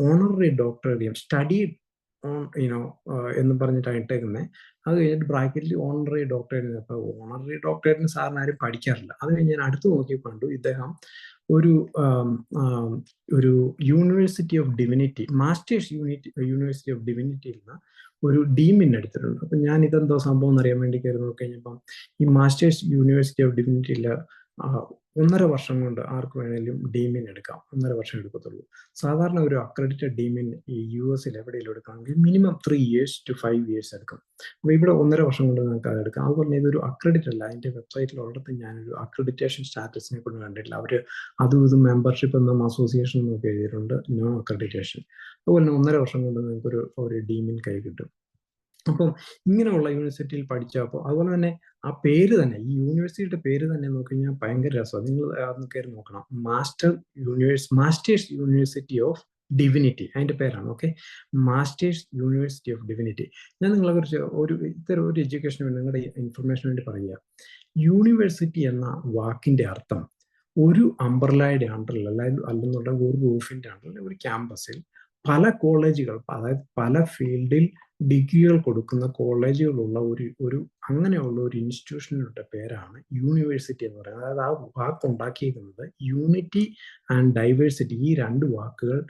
ഓണററി ഡോക്ടറേറിയം സ്റ്റഡീഡ് എന്ന് പറഞ്ഞിട്ടാണ് ഇട്ടേക്കുന്നത്. അത് കഴിഞ്ഞിട്ട് ബ്രാക്കറ്റിൽ ഓണററി ഡോക്ടറേറ്റ്. അപ്പോൾ ഓണററി ഡോക്ടറേറ്റിന് സാറിന് ആരും പഠിക്കാറില്ല. അത് കഴിഞ്ഞ് ഞാൻ അടുത്ത് നോക്കി കണ്ടു, ഇദ്ദേഹം ഒരു university of divinity, masters university of ഡിവിനിറ്റിയിൽ നിന്ന് ഒരു ഡീമിൻ എടുത്തിട്ടുണ്ട്. അപ്പം ഞാൻ ഇതെന്തോ സംഭവം എന്നറിയാൻ വേണ്ടി കയറി നോക്കി കഴിഞ്ഞപ്പം ഈ മാസ്റ്റേഴ്സ് യൂണിവേഴ്സിറ്റി ഓഫ് ഡിവിനിറ്റിയിൽ 1.5 വർഷം കൊണ്ട് ആർക്ക് വേണേലും ഡീമിൻ എടുക്കാം. 1.5 വർഷം എടുക്കത്തുള്ളൂ. സാധാരണ ഒരു അക്രഡിറ്റഡ് ഡീമിൻ ഈ US എവിടെയെങ്കിലും എടുക്കണമെങ്കിൽ മിനിമം 3 years to 5 years എടുക്കും. അപ്പോൾ ഇവിടെ 1.5 വർഷം കൊണ്ട് നിങ്ങൾക്ക് അത് എടുക്കാം. അതുപോലെ ഇതൊരു അക്രഡിറ്റ് അല്ല. അതിന്റെ വെബ്സൈറ്റിൽ ഉള്ളത് ഞാനൊരു അക്രഡിറ്റേഷൻ സ്റ്റാറ്റസിനെ കൊണ്ട് കണ്ടിട്ടില്ല. അവർ അതും ഇതും മെമ്പർഷിപ്പ് എന്നും അസോസിയേഷൻ എന്നും ഒക്കെ എഴുതിയിട്ടുണ്ട്, നോ അക്രഡിറ്റേഷൻ. അതുപോലെ 1.5 വർഷം കൊണ്ട് നിങ്ങൾക്ക് ഒരു ഡീമിൻ കൈ കിട്ടും. അപ്പം ഇങ്ങനെയുള്ള യൂണിവേഴ്സിറ്റിയിൽ പഠിച്ചപ്പോൾ, അതുപോലെ തന്നെ ആ പേര് തന്നെ, ഈ യൂണിവേഴ്സിറ്റിയുടെ പേര് തന്നെ നോക്കി കഴിഞ്ഞാൽ ഭയങ്കര രസമാണ്. നിങ്ങൾ അതൊന്ന് കയറി നോക്കണം. മാസ്റ്റേഴ്സ് യൂണിവേഴ്സിറ്റി ഓഫ് ഡിവിനിറ്റി, അതിന്റെ പേരാണ്. Okay, masters university of divinity. ഞാൻ നിങ്ങളെ കുറിച്ച് ഇത്തരം ഒരു എഡ്യൂക്കേഷന് വേണ്ടി, നിങ്ങളുടെ ഇൻഫർമേഷന് വേണ്ടി പറയുക. യൂണിവേഴ്സിറ്റി എന്ന വാക്കിന്റെ അർത്ഥം ഒരു അംബ്രല്ലയുടെ അണ്ടറിൽ അല്ലെന്നുണ്ടെങ്കിൽ ഒരു റൂഫിന്റെ അണ്ടറിൽ ഒരു ക്യാമ്പസിൽ പല കോളേജുകൾ, അതായത് പല ഫീൽഡിൽ ഡിഗ്രികൾ കൊടുക്കുന്ന കോളേജുകളുള്ള ഒരു അങ്ങനെയുള്ള ഒരു ഇൻസ്റ്റിറ്റ്യൂഷനുടെ പേരാണ് യൂണിവേഴ്സിറ്റി എന്ന് പറയുന്നത്. അതായത് ആ വാക്ക് ഉണ്ടാക്കിയിരിക്കുന്നത് യൂണിറ്റി ആൻഡ് ഡൈവേഴ്സിറ്റി, ഈ രണ്ട് വാക്കുകൾ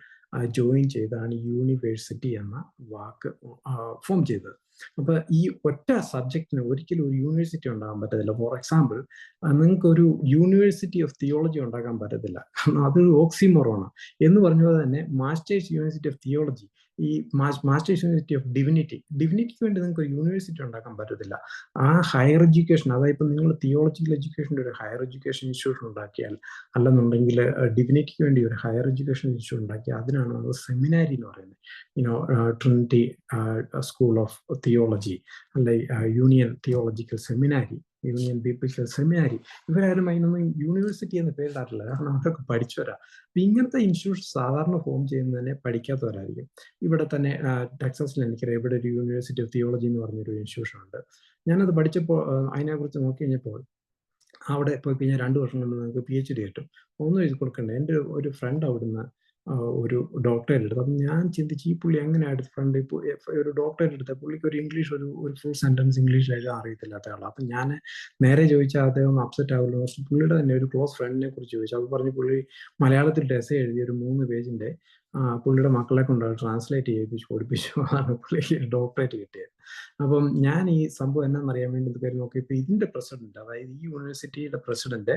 ജോയിൻ ചെയ്താണ് യൂണിവേഴ്സിറ്റി എന്ന വാക്ക് ഫോം ചെയ്തത്. അപ്പൊ ഈ ഒറ്റ സബ്ജക്റ്റിന് ഒരിക്കലും ഒരു യൂണിവേഴ്സിറ്റി ഉണ്ടാകാൻ പറ്റത്തില്ല. ഫോർ എക്സാമ്പിൾ, നിങ്ങൾക്ക് ഒരു യൂണിവേഴ്സിറ്റി ഓഫ് തിയോളജി ഉണ്ടാക്കാൻ പറ്റത്തില്ല, കാരണം അതൊരു ഓക്സിമോറോണ്. എന്ന് പറഞ്ഞതുപോലെ തന്നെ മാസ്റ്റേഴ്സ് യൂണിവേഴ്സിറ്റി ഓഫ് തിയോളജി, ഈ മാസ്റ്റേഴ്സ് യൂണിവേഴ്സിറ്റി ഓഫ് ഡിവിനിറ്റിക്ക് വേണ്ടി നിങ്ങൾക്ക് ഒരു യൂണിവേഴ്സിറ്റി ഉണ്ടാക്കാൻ പറ്റത്തില്ല. ആ ഹയർ എഡ്യൂക്കേഷൻ, അതായത് ഇപ്പം നിങ്ങൾ തിയോളജിക്കൽ എഡ്യൂക്കേഷൻ്റെ ഒരു ഹയർ എഡ്യൂക്കേഷൻ ഇൻസ്റ്റിറ്റ്യൂഷൻ ഉണ്ടാക്കിയാൽ, അല്ലെന്നുണ്ടെങ്കിൽ ഡിവിനിറ്റിക്ക് വേണ്ടി ഒരു ഹയർ എഡ്യൂക്കേഷൻ ഇൻസ്റ്റിറ്റ്യൂട്ട് ഉണ്ടാക്കിയാൽ, അതിനാണ് നമ്മൾ സെമിനാരി എന്ന് പറയുന്നത്. ട്രിനിറ്റി സ്കൂൾ ഓഫ് തിയോളജി, അല്ലെ Union Theological Seminary, Union Biblical Seminary, ഇവരാരും അതിനൊന്നും യൂണിവേഴ്സിറ്റി എന്ന് പേരിടാറില്ല, കാരണം അവരൊക്കെ പഠിച്ചവരാ. അപ്പൊ ഇങ്ങനത്തെ ഇൻസ്റ്റിറ്റ്യൂട്ട് സാധാരണ ഫോം ചെയ്യുന്നതിനെ പഠിക്കാത്തവരായിരിക്കും. ഇവിടെ തന്നെ ടെക്സസിൽ എനിക്കറിയാം, ഇവിടെ ഒരു യൂണിവേഴ്സിറ്റി ഓഫ് തിയോളജി എന്ന് പറഞ്ഞൊരു ഇൻസ്റ്റിറ്റ്യൂഷൻ ഉണ്ട്. ഞാനത് പഠിച്ചപ്പോൾ അതിനെക്കുറിച്ച് നോക്കി കഴിഞ്ഞപ്പോൾ അവിടെ പോയി കഴിഞ്ഞാൽ 2 വർഷം കൊണ്ട് നിങ്ങൾക്ക് PhD കിട്ടും. ഒന്നും എഴുതി കൊടുക്കണ്ട. എൻ്റെ ഒരു ഫ്രണ്ട് അവിടുന്ന് ഒരു ഡോക്ടറേറ്റ് എടുത്തു. അപ്പം ഞാൻ ചിന്തിച്ച്, ഈ പുള്ളി എങ്ങനെയാണ് ഫ്രണ്ട് ഒരു ഡോക്ടറേറ്റ് എടുത്തത്? പുള്ളിക്ക് ഒരു ഇംഗ്ലീഷ് ഒരു ഫുൾ സെന്റൻസ് ഇംഗ്ലീഷ് എഴുതാൻ അറിയത്തില്ലാത്ത ആളാണ്. അപ്പം ഞാൻ നേരെ ചോദിച്ചാൽ അദ്ദേഹം അപ്സെറ്റ് ആവുമല്ലോ. പുള്ളിയുടെ തന്നെ ഒരു ക്ലോസ് ഫ്രണ്ടിനെ കുറിച്ച് ചോദിച്ചു. അപ്പോൾ പറഞ്ഞു, പുള്ളി മലയാളത്തിൽ എസ്സേ എഴുതി ഒരു 3 പേജിന്റെ പുള്ളിയുടെ മക്കളെ കൊണ്ട് ട്രാൻസ്ലേറ്റ് ചെയ്യിപ്പിച്ച് പഠിപ്പിച്ചു. അതാണ് പുള്ളിക്ക് ഡോക്ടറേറ്റ് കിട്ടിയത്. അപ്പം ഞാൻ ഈ സംഭവം എന്നാണെന്നറിയാൻ വേണ്ടി പേര് നോക്കിയപ്പോൾ ഇതിന്റെ പ്രസിഡന്റ്, അതായത് ഈ യൂണിവേഴ്സിറ്റിയുടെ പ്രസിഡന്റ്,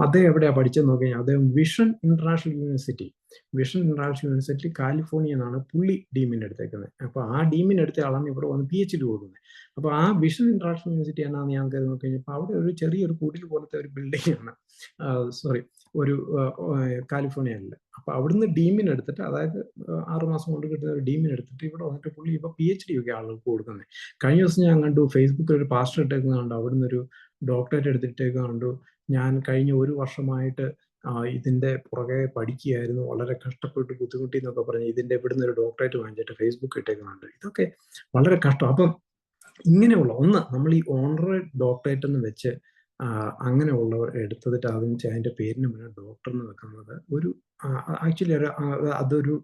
അദ്ദേഹം എവിടെയാണ് പഠിച്ചതെന്ന് നോക്കി കഴിഞ്ഞാൽ അദ്ദേഹം വിഷൻ ഇന്റർനാഷണൽ യൂണിവേഴ്സിറ്റി കാലിഫോർണിയ എന്നാണ് പുള്ളി ഡീമിന് എടുത്തേക്കുന്നത്. അപ്പൊ ആ ഡീമിന് എടുത്ത ആളാണ് ഇവിടെ വന്ന് PhD കൊടുക്കുന്നത്. അപ്പൊ ആ വിഷൻ ഇന്റർനാഷണൽ യൂണിവേഴ്സിറ്റി എന്നാന്ന് ഞാൻ കരുതി നോക്കി കഴിഞ്ഞപ്പോൾ അവിടെ ഒരു ചെറിയൊരു കുടിൽ പോലത്തെ ഒരു ബിൽഡിംഗ് ആണ്, ഒരു കാലിഫോർണിയയിൽ. അപ്പൊ അവിടുന്ന് ഡീമിന് എടുത്തിട്ട്, അതായത് 6 മാസം കൊണ്ട് കിട്ടുന്ന ഒരു ഡീമിന് എടുത്തിട്ട് ഇവിടെ വന്നിട്ട് പുള്ളി ഇപ്പൊ PhD ഒക്കെ ആളുകൾക്ക് കൊടുക്കുന്നത്. കഴിഞ്ഞ ദിവസം ഞാൻ കണ്ടു ഫേസ്ബുക്കിൽ ഒരു പാസ്റ്റർ ഇട്ടേക്കുന്ന കണ്ടു, അവിടുന്ന് ഒരു ഡോക്ടറേറ്റ് എടുത്തിട്ടേക്ക് കണ്ടു. ഞാൻ കഴിഞ്ഞ 1 വർഷമായിട്ട് ഇതിന്റെ പുറകെ പഠിക്കുകയായിരുന്നു, വളരെ കഷ്ടപ്പെട്ട് ബുദ്ധിമുട്ടി എന്നൊക്കെ പറഞ്ഞ് ഇതിന്റെ ഇവിടുന്ന് ഒരു ഡോക്ടറേറ്റ് വാങ്ങിച്ചിട്ട് ഫേസ്ബുക്ക് ഇട്ടേക്കുന്നുണ്ട്. ഇതൊക്കെ വളരെ കഷ്ടം. അപ്പം ഇങ്ങനെയുള്ള നമ്മൾ ഈ ഓണററി ഡോക്ടറേറ്റ് എന്ന് വെച്ച് അങ്ങനെയുള്ളവർ എടുത്തിട്ട് അതിന്റെ പേരിന് മുന്നേ ഡോക്ടർ എന്ന് വെക്കുന്നത് ഒരു ആക്ച്വലി അതൊരു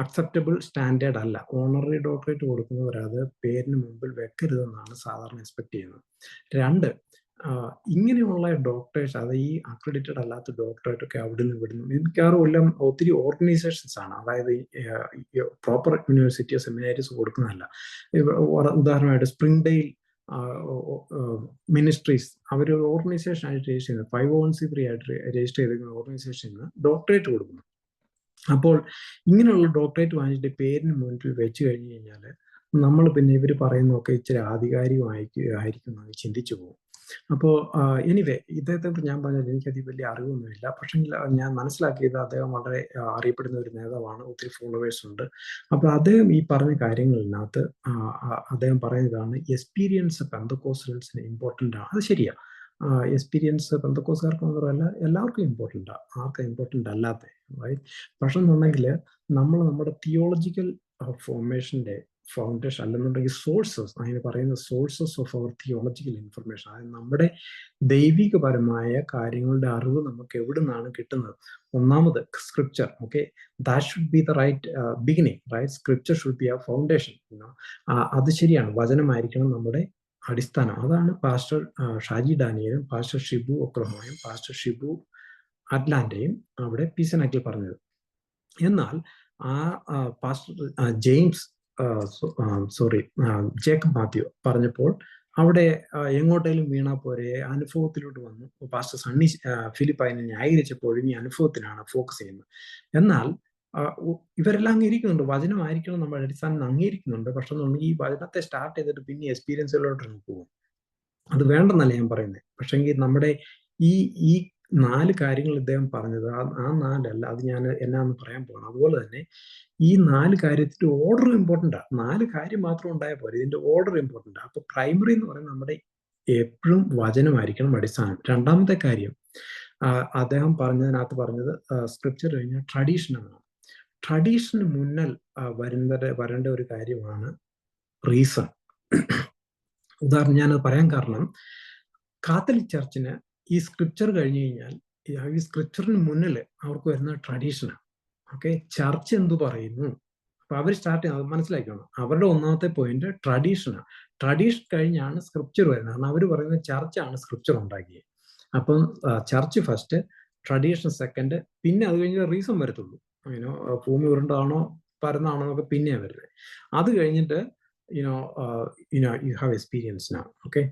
അക്സെപ്റ്റബിൾ സ്റ്റാൻഡേർഡ് അല്ല. ഓണററി ഡോക്ടറേറ്റ് കൊടുക്കുന്നവർ അത് പേരിന് മുമ്പിൽ വെക്കരുതെന്നാണ് സാധാരണ എക്സ്പെക്ട് ചെയ്യുന്നത്. 2, ഇങ്ങനെയുള്ള ഡോക്ടേഴ്സ്, അത് ഈ അക്രഡിറ്റഡ് അല്ലാത്ത ഡോക്ടറേറ്റ് ഒക്കെ അവിടുന്ന് ഇവിടുന്ന് മിക്കവാറും എല്ലാം ഒത്തിരി ഓർഗനൈസേഷൻസ് ആണ്, അതായത് പ്രോപ്പർ യൂണിവേഴ്സിറ്റിയോ സെമിനാരീസ് കൊടുക്കുന്നതല്ല. ഉദാഹരണമായിട്ട് സ്പ്രിംഗ്ഡെയിൽ മിനിസ്ട്രീസ്, അവർ ഓർഗനൈസേഷൻ ആയിട്ട് രജിസ്റ്റർ ചെയ്യുന്നത്, 501(c)(3) ആയിട്ട് രജിസ്റ്റർ ചെയ്തിരിക്കുന്ന ഓർഗനൈസേഷന് ഡോക്ടറേറ്റ് കൊടുക്കുന്നു. അപ്പോൾ ഇങ്ങനെയുള്ള ഡോക്ടറേറ്റ് വാങ്ങിച്ചിട്ട് പേരിന് മുന്നിൽ വെച്ച് കഴിഞ്ഞു കഴിഞ്ഞാൽ നമ്മൾ പിന്നെ ഇവർ പറയുന്നതൊക്കെ ഇച്ചിരി ആധികാരികമായിരിക്കും ചിന്തിച്ചു പോകും. അപ്പോൾ എനിവേ, ഇദ്ദേഹത്തെ ഞാൻ പറഞ്ഞത് എനിക്കത് വലിയ അറിവൊന്നുമില്ല. പക്ഷേ ഞാൻ മനസ്സിലാക്കിയത് അദ്ദേഹം വളരെ അറിയപ്പെടുന്ന ഒരു നേതാവാണ്, ഒത്തിരി ഫോളോവേഴ്സ് ഉണ്ട്. അപ്പോൾ അദ്ദേഹം ഈ പറഞ്ഞ കാര്യങ്ങളിനകത്ത് അദ്ദേഹം പറയുന്നതാണ്, എക്സ്പീരിയൻസ് പെന്തക്കോസ്റ്റൽസിന് ഇമ്പോർട്ടൻ്റ് ആണ്. അത് ശരിയാ, എക്സ്പീരിയൻസ് പെന്തക്കോസ്റ്റുകാർക്ക് മാത്രമല്ല എല്ലാവർക്കും ഇമ്പോർട്ടൻ്റ് ആണ്, ആർക്കും ഇമ്പോർട്ടൻ്റ് അല്ലാത്ത, റൈറ്റ്? പക്ഷെ എന്നുണ്ടെങ്കിൽ നമ്മുടെ തിയോളജിക്കൽ ഫോർമേഷൻ്റെ ഫൗണ്ടേഷൻ, അല്ലെന്നുണ്ടെങ്കിൽ സോഴ്സസ്, അതിന് പറയുന്ന sources of our theological information, അതായത് നമ്മുടെ ദൈവികപരമായ കാര്യങ്ങളുടെ അറിവ് നമുക്ക് എവിടെ നിന്നാണ് കിട്ടുന്നത്? ഒന്നാമത് scripture. Okay, that should be the right beginning, right? Scripture should be a foundation. അത് ശരിയാണ്, വചനമായിരിക്കണം നമ്മുടെ അടിസ്ഥാനം. അതാണ് പാസ്റ്റർ ഷാജി ഡാനിയലും പാസ്റ്റർ ഷിബു ഒക്ലഹോമയും പാസ്റ്റർ ഷിബു അറ്റ്ലാന്റയും അവിടെ പീസനാക്കിൽ പറഞ്ഞത്. എന്നാൽ പാസ്റ്റർ ജെയിംസ് ജേക്കബ് മാത്യു പറഞ്ഞപ്പോൾ അവിടെ എങ്ങോട്ടേലും വീണാൽ പോരെ, അനുഭവത്തിലോട്ട് വന്നു. പാസ്റ്റർ സണ്ണി ഫിലിപ്പ് അതിനെ ന്യായീകരിച്ചപ്പോഴും ഈ അനുഭവത്തിനാണ് ഫോക്കസ് ചെയ്യുന്നത്. എന്നാൽ ഇവരെല്ലാം അംഗീകരിക്കുന്നുണ്ട്, വചനമായിരിക്കണം നമ്മുടെ അടിസ്ഥാനം അംഗീകരിക്കുന്നുണ്ട്. പക്ഷെ ഈ വചനത്തെ സ്റ്റാർട്ട് ചെയ്തിട്ട് പിന്നെ എക്സ്പീരിയൻസിലോട്ട് പോകും. അത് വേണ്ടെന്നല്ല ഞാൻ പറയുന്നത്. പക്ഷെങ്കിൽ നമ്മുടെ ഈ 4 കാര്യങ്ങൾ ഇദ്ദേഹം പറഞ്ഞത്, ആ 4 അത് ഞാൻ എന്നാന്ന് പറയാൻ പോകണം. അതുപോലെ തന്നെ ഈ 4 കാര്യത്തിന്റെ ഓർഡർ ഇമ്പോർട്ടൻ്റ് ആണ്. 4 കാര്യം മാത്രം ഉണ്ടായാൽ പോലെ, ഇതിന്റെ ഓർഡർ ഇമ്പോർട്ടൻ്റ് ആണ്. അപ്പൊ പ്രൈമറി എന്ന് പറയുന്നത് നമ്മുടെ എപ്പോഴും വചനമായിരിക്കണം അടിസ്ഥാനം. രണ്ടാമത്തെ കാര്യം അദ്ദേഹം പറഞ്ഞത് സ്ക്രിപ്ചർ കഴിഞ്ഞാൽ ട്രഡീഷൻ എന്നാണ്. ട്രഡീഷന് മുന്നിൽ വരേണ്ട ഒരു കാര്യമാണ് റീസൺ. ഉദാഹരണം ഞാനത് പറയാൻ കാരണം, കാത്തലിക് ചർച്ചിന് ഈ സ്ക്രിപ്ചർ കഴിഞ്ഞു കഴിഞ്ഞാൽ ഈ സ്ക്രിപ്ചറിന് മുന്നിൽ അവർക്ക് വരുന്ന ട്രഡീഷനാണ്. ഓക്കെ, ചർച്ച് എന്തു പറയുന്നു, അപ്പൊ അവർ സ്റ്റാർട്ട് ചെയ്യുന്നത് മനസ്സിലാക്കണം. അവരുടെ ഒന്നാമത്തെ പോയിന്റ് ട്രഡീഷനാണ്. ട്രഡീഷൻ കഴിഞ്ഞാണ് സ്ക്രിപ്ചർ വരുന്നത്. കാരണം അവർ പറയുന്നത് ചർച്ചാണ് സ്ക്രിപ്ചർ ഉണ്ടാക്കിയത്. അപ്പം ചർച്ച് ഫസ്റ്റ്, ട്രഡീഷൻ സെക്കൻഡ്, പിന്നെ അത് കഴിഞ്ഞ് റീസൺ വരത്തുള്ളൂ. യുനോ ഭൂമി ഉരുണ്ടാണോ പരന്നാണോ എന്നൊക്കെ പിന്നെയാണ് വരുന്നത്. അത് കഴിഞ്ഞിട്ട് you have experience now. Okay,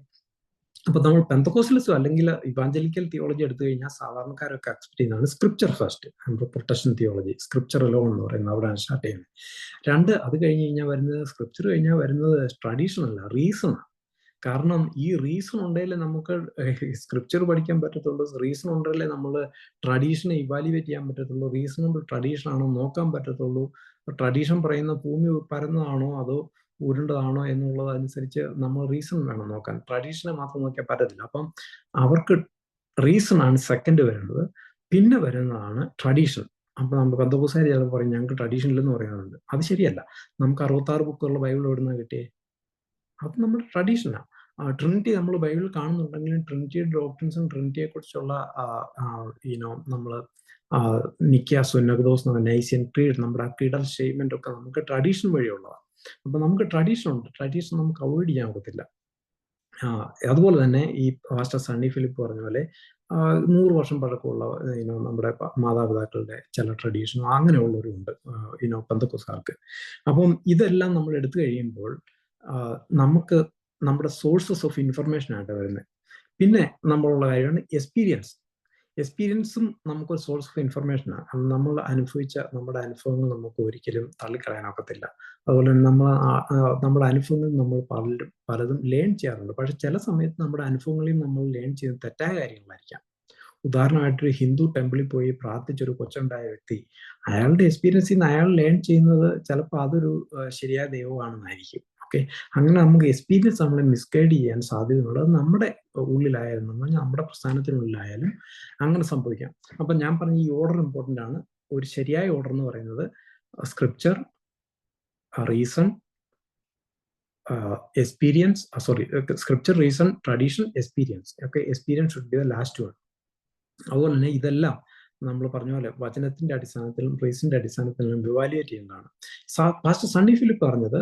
അപ്പൊ നമ്മൾ പെന്തക്കോസ്റ്റലിസം അല്ലെങ്കിൽ ഇവാഞ്ചലിക്കൽ തിയോളജി എടുത്തു കഴിഞ്ഞാൽ സാധാരണക്കാരൊക്കെ അക്സെപ്റ്റ് ചെയ്യുന്നതാണ് സ്ക്രിപ്ചർ ഫസ്റ്റ്. നമ്മുടെ പ്രൊട്ടക്ഷൻ തിയോളജി സ്ക്രിപ്ചർ അലോൺ എന്ന് പറയുന്നത് അവിടെയാണ് സ്റ്റാർട്ട് ചെയ്യുന്നത്. രണ്ട്, അത് കഴിഞ്ഞ് കഴിഞ്ഞാൽ വരുന്നത് സ്ക്രിപ്ചർ കഴിഞ്ഞാൽ വരുന്നത് ട്രഡീഷൻ അല്ല, റീസൺ ആണ്. കാരണം ഈ റീസൺ ഉണ്ടെങ്കിലേ നമുക്ക് സ്ക്രിപ്ചർ പഠിക്കാൻ പറ്റത്തുള്ളൂ. റീസൺ ഉണ്ടെങ്കിലേ നമ്മൾ ട്രഡീഷനെ ഇവാലുവേറ്റ് ചെയ്യാൻ പറ്റത്തുള്ളൂ. റീസണബിൾ ട്രഡീഷൻ ആണോ നോക്കാൻ പറ്റത്തുള്ളൂ. ട്രഡീഷൻ പറയുന്ന ഭൂമി പരന്നതാണോ അതോ ഉരുണ്ടതാണോ എന്നുള്ളത് അനുസരിച്ച് നമ്മൾ റീസൺ വേണം നോക്കാൻ. ട്രഡീഷനെ മാത്രം നോക്കിയാൽ പറ്റത്തില്ല. അപ്പം അവർക്ക് റീസൺ ആണ് സെക്കൻഡ് വരുന്നത്. പിന്നെ വരുന്നതാണ് ട്രഡീഷൻ. അപ്പൊ നമ്മൾ പെന്തക്കോസ്തുകാർ ചിലപ്പോൾ പറയും ഞങ്ങൾക്ക് ട്രഡീഷൻ ഇല്ലെന്ന് പറയുന്നുണ്ട്. അത് ശരിയല്ല. നമുക്ക് 66 ബുക്കുള്ള ബൈബിൾ എവിടുന്ന കിട്ടിയേ? അത് നമ്മുടെ ട്രഡീഷനാണ്. ട്രിനിറ്റി നമ്മൾ ബൈബിളിൽ കാണുന്നുണ്ടെങ്കിലും ട്രിനിറ്റിയുടെ ഡോക്ട്രിൻസും ട്രിനിറ്റിയെ കുറിച്ചുള്ള നമ്മൾ നിക്കിയ സുന്നകദോസ്, നൈസിയൻ ക്രീഡ്, നമ്മുടെ ക്രീഡൽ സ്റ്റേറ്റ്മെന്റ് ഒക്കെ നമുക്ക് ട്രഡീഷൻ വഴിയുള്ളതാണ്. അപ്പൊ നമുക്ക് ട്രഡീഷൻ ഉണ്ട്. ട്രഡീഷൻ നമുക്ക് അവോയ്ഡ് ചെയ്യാൻ ഒക്കത്തില്ല. അതുപോലെ തന്നെ ഈ പാസ്റ്റർ സണ്ണി ഫിലിപ്പ് പറഞ്ഞ പോലെ 100 വർഷം പഴക്കമുള്ള നമ്മുടെ മാതാപിതാക്കളുടെ ചില ട്രഡീഷനോ അങ്ങനെയുള്ളവരും ഉണ്ട് പെന്തക്കോസ്തുകാർക്ക്. അപ്പം ഇതെല്ലാം നമ്മൾ എടുത്തു കഴിയുമ്പോൾ നമുക്ക് നമ്മുടെ സോഴ്സസ് ഓഫ് ഇൻഫർമേഷൻ ആയിട്ട് വരുന്നത്. പിന്നെ നമ്മളുള്ള കാര്യമാണ് എക്സ്പീരിയൻസ്. എക്സ്പീരിയൻസും നമുക്കൊരു സോഴ്സ് ഓഫ് ഇൻഫർമേഷനാണ്. നമ്മൾ അനുഭവിച്ച നമ്മുടെ അനുഭവങ്ങൾ നമുക്ക് ഒരിക്കലും തള്ളിക്കളയാനൊക്കത്തില്ല. അതുപോലെ തന്നെ നമ്മുടെ അനുഭവങ്ങളിൽ നമ്മൾ പലതും ലേൺ ചെയ്യാറുണ്ട്. പക്ഷെ ചില സമയത്ത് നമ്മുടെ അനുഭവങ്ങളിൽ നമ്മൾ ലേൺ ചെയ്യുന്ന തെറ്റായ കാര്യങ്ങളായിരിക്കാം. ഉദാഹരണമായിട്ട് ഒരു ഹിന്ദു ടെമ്പിളിൽ പോയി പ്രാർത്ഥിച്ചൊരു കൊച്ചുണ്ടായ വ്യക്തി, അയാളുടെ എക്സ്പീരിയൻസിൽ നിന്ന് അയാൾ ലേൺ ചെയ്യുന്നത് ചിലപ്പോൾ അതൊരു ശരിയായ ദൈവമാണെന്നായിരിക്കും. ഓക്കെ, അങ്ങനെ നമുക്ക് എക്സ്പീരിയൻസ് നമ്മളെ മിസ്ഗൈഡ് ചെയ്യാൻ സാധ്യതയുണ്ട്. അത് നമ്മുടെ ഉള്ളിലായാലും നമ്മുടെ പ്രസ്ഥാനത്തിനുള്ളിലായാലും അങ്ങനെ സംഭവിക്കാം. അപ്പൊ ഞാൻ പറഞ്ഞ ഈ ഓർഡർ ഇമ്പോർട്ടൻ്റ് ആണ്. ഒരു ശരിയായ ഓർഡർ എന്ന് പറയുന്നത് scripture, reason, experience, scripture, reason, tradition, experience. Okay, experience should be the last one. അതുപോലെ തന്നെ ഇതെല്ലാം നമ്മൾ പറഞ്ഞ പോലെ വചനത്തിന്റെ അടിസ്ഥാനത്തിലും റീസണിന്റെ അടിസ്ഥാനത്തിലും ഇവാലുവേറ്റ് ചെയ്യുന്നതാണ്. പാസ്റ്റർ സണ്ണി ഫിലിപ്പ് പറഞ്ഞത്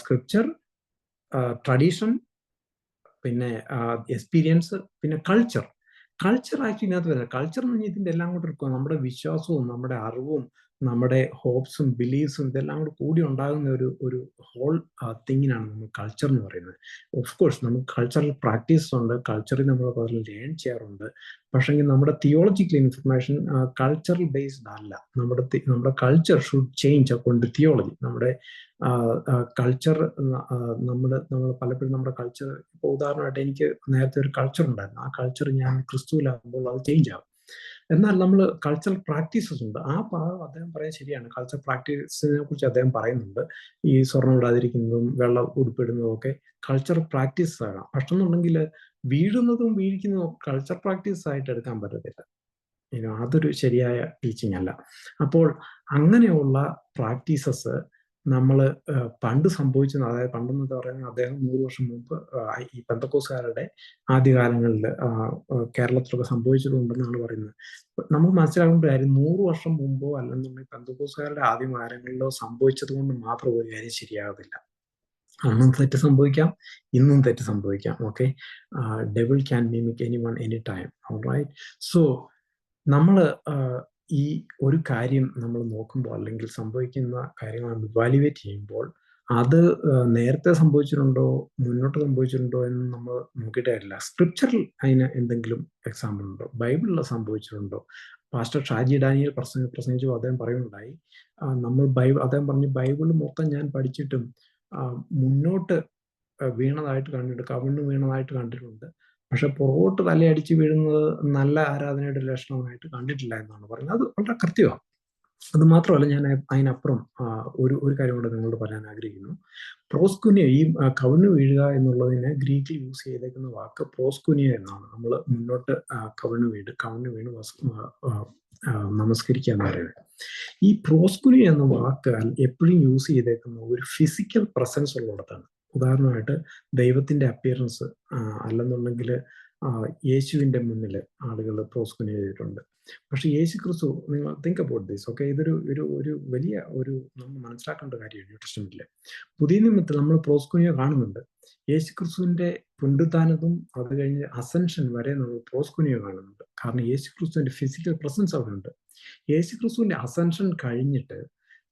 സ്ക്രിപ്ചർ, ട്രഡീഷൻ, പിന്നെ എക്സ്പീരിയൻസ്, പിന്നെ കൾച്ചർ. കൾച്ചർ ആക്ച്വലി ഇതിനകത്ത് വരുന്നത്. കൾച്ചർ എന്ന് പറഞ്ഞാൽ ഇതിന്റെ എല്ലാം കൂടെ എടുക്കുക. നമ്മുടെ വിശ്വാസവും നമ്മുടെ അറിവും നമ്മുടെ ഹോപ്സും ബിലീഫ്സും ഇതെല്ലാം കൂടി ഉണ്ടാകുന്ന ഒരു ഹോൾ തിങ്ങിനാണ് നമ്മൾ കൾച്ചർ എന്ന് പറയുന്നത്. ഓഫ് കോഴ്സ് നമുക്ക് കൾച്ചറൽ പ്രാക്ടീസ് ഉണ്ട്, കൾച്ചറിൽ നമ്മൾ പലരും ലേൺ ചെയ്യാറുണ്ട്. പക്ഷെങ്കിൽ നമ്മുടെ തിയോളജിക്കൽ ഇൻഫർമേഷൻ കൾച്ചറൽ ബേസ്ഡ് അല്ല. നമ്മുടെ culture should change according to theology. നമ്മുടെ കൾച്ചർ നമ്മൾ പലപ്പോഴും നമ്മുടെ കൾച്ചർ, ഇപ്പോൾ ഉദാഹരണമായിട്ട് എനിക്ക് നേരത്തെ ഒരു കൾച്ചർ ഉണ്ടായിരുന്നു. ആ കൾച്ചർ ഞാൻ ക്രിസ്തുവിലാകുമ്പോൾ അത് ചേഞ്ച് ആകും. എന്നാൽ നമ്മൾ കൾച്ചറൽ പ്രാക്ടീസസ് ഉണ്ട്. ആ ഭാഗം അദ്ദേഹം പറയാൻ ശരിയാണ്. കൾച്ചറൽ പ്രാക്ടീസിനെ കുറിച്ച് അദ്ദേഹം പറയുന്നുണ്ട്. ഈ സ്വർണ്ണം ഇടാതിരിക്കുന്നതും വെള്ളം ഉടുപ്പിടുന്നതും ഒക്കെ കൾച്ചറൽ പ്രാക്ടീസ് ആകാം. പക്ഷെ എന്നുണ്ടെങ്കിൽ വീഴുന്നതും വീഴിക്കുന്നതും കൾച്ചർ പ്രാക്ടീസ് ആയിട്ട് എടുക്കാൻ പറ്റത്തില്ല. അതൊരു ശരിയായ ടീച്ചിങ് അല്ല. അപ്പോൾ അങ്ങനെയുള്ള പ്രാക്ടീസസ് നമ്മൾ പണ്ട് സംഭവിച്ചത്, അതായത് പണ്ടെന്ന് പറയുന്നത് അദ്ദേഹം 100 വർഷം മുമ്പ് ഈ പെന്തക്കോസ്തുകാരുടെ ആദ്യകാലങ്ങളിൽ കേരളത്തിലൊക്കെ സംഭവിച്ചിട്ടുണ്ടെന്നാണ് പറയുന്നത്. നമുക്ക് മനസ്സിലാക്കേണ്ട കാര്യം 100 വർഷം മുമ്പോ അല്ലെന്നുണ്ടെങ്കിൽ പെന്തക്കോസ്തുകാരുടെ ആദ്യകാലങ്ങളിലോ സംഭവിച്ചത് കൊണ്ട് മാത്രം ഒരു കാര്യം ശരിയാകത്തില്ല. അന്നും തെറ്റ് സംഭവിക്കാം, ഇന്നും തെറ്റ് സംഭവിക്കാം. Okay, devil can mimic anyone any time. Alright. So നമ്മൾ ഈ ഒരു കാര്യം നമ്മൾ നോക്കുമ്പോൾ അല്ലെങ്കിൽ സംഭവിക്കുന്ന കാര്യങ്ങൾ ഇവാലുവേറ്റ് ചെയ്യുമ്പോൾ അത് നേരത്തെ സംഭവിച്ചിട്ടുണ്ടോ മുന്നോട്ട് സംഭവിച്ചിട്ടുണ്ടോ എന്ന് നമ്മൾ നോക്കിയിട്ട് കാര്യമില്ല. സ്ക്രിപ്ചറിൽ അതിന് എന്തെങ്കിലും എക്സാമ്പിൾ ഉണ്ടോ? ബൈബിളിൽ സംഭവിച്ചിട്ടുണ്ടോ? പാസ്റ്റർ ഷാജി ഡാനിയൽ പ്രസംഗിച്ചു അദ്ദേഹം പറയുന്നുണ്ടായി, അദ്ദേഹം പറഞ്ഞു ബൈബിൾ മൊത്തം ഞാൻ പഠിച്ചിട്ടും മുന്നോട്ട് വീണതായിട്ട് കണ്ടിട്ടുണ്ട്, കവിണ്ണു വീണതായിട്ട് കണ്ടിട്ടുണ്ട്. പക്ഷെ പുറകോട്ട് തലയടിച്ച് വീഴുന്നത് നല്ല ആരാധനയുടെ ലക്ഷണമായിട്ട് കണ്ടിട്ടില്ല എന്നാണ് പറയുന്നത്. അത് വളരെ കൃത്യമാണ്. അത് മാത്രമല്ല, ഞാൻ അതിനപ്പുറം ഒരു കാര്യം കൂടെ നിങ്ങളോട് പറയാൻ ആഗ്രഹിക്കുന്നു. പ്രോസ്കുനിയ, ഈ കവിണ്ണു വീഴുക എന്നുള്ളതിന് ഗ്രീക്കിൽ യൂസ് ചെയ്തേക്കുന്ന വാക്ക് പ്രോസ്കുനിയ എന്നാണ്. നമ്മൾ മുന്നോട്ട് കവിണ്ണു വീണ് നമസ്കരിക്കുക എന്ന് പറയുന്നത്. ഈ പ്രോസ്കുനിയ എന്ന വാക്ക് എപ്പോഴും യൂസ് ചെയ്തേക്കുന്ന ഒരു ഫിസിക്കൽ പ്രസൻസ് ഉള്ളിടത്താണ്. ഉദാഹരണമായിട്ട് ദൈവത്തിന്റെ അപ്പിയറൻസ്, അല്ലെന്നുണ്ടെങ്കിൽ യേശുവിൻ്റെ മുന്നിൽ ആളുകൾ പ്രോസ്കുനിയ ചെയ്തിട്ടുണ്ട്. പക്ഷേ യേശു ക്രിസ്തു, നിങ്ങൾ തിങ്ക് അബൌട്ട് ദിസ്, ഓക്കെ, ഇതൊരു ഒരു ഒരു വലിയ ഒരു നമ്മൾ മനസ്സിലാക്കേണ്ട കാര്യമാണ്. ന്യൂ ടെസ്റ്റ്മെന്റിൽ പുതിയ നിയമത്തിൽ നമ്മൾ പ്രോസ്കുനിയ കാണുന്നുണ്ട്. യേശു ക്രിസ്തുവിൻ്റെ പുനരുത്ഥാനവും അത് കഴിഞ്ഞ് അസെൻഷൻ വരെ നമ്മൾ പ്രോസ്കുനിയ കാണുന്നുണ്ട്. കാരണം യേശു ക്രിസ്തുവിൻ്റെ ഫിസിക്കൽ പ്രസൻസ് അവിടെ ഉണ്ട്. യേശു ക്രിസ്തുവിൻ്റെ അസെൻഷൻ കഴിഞ്ഞിട്ട്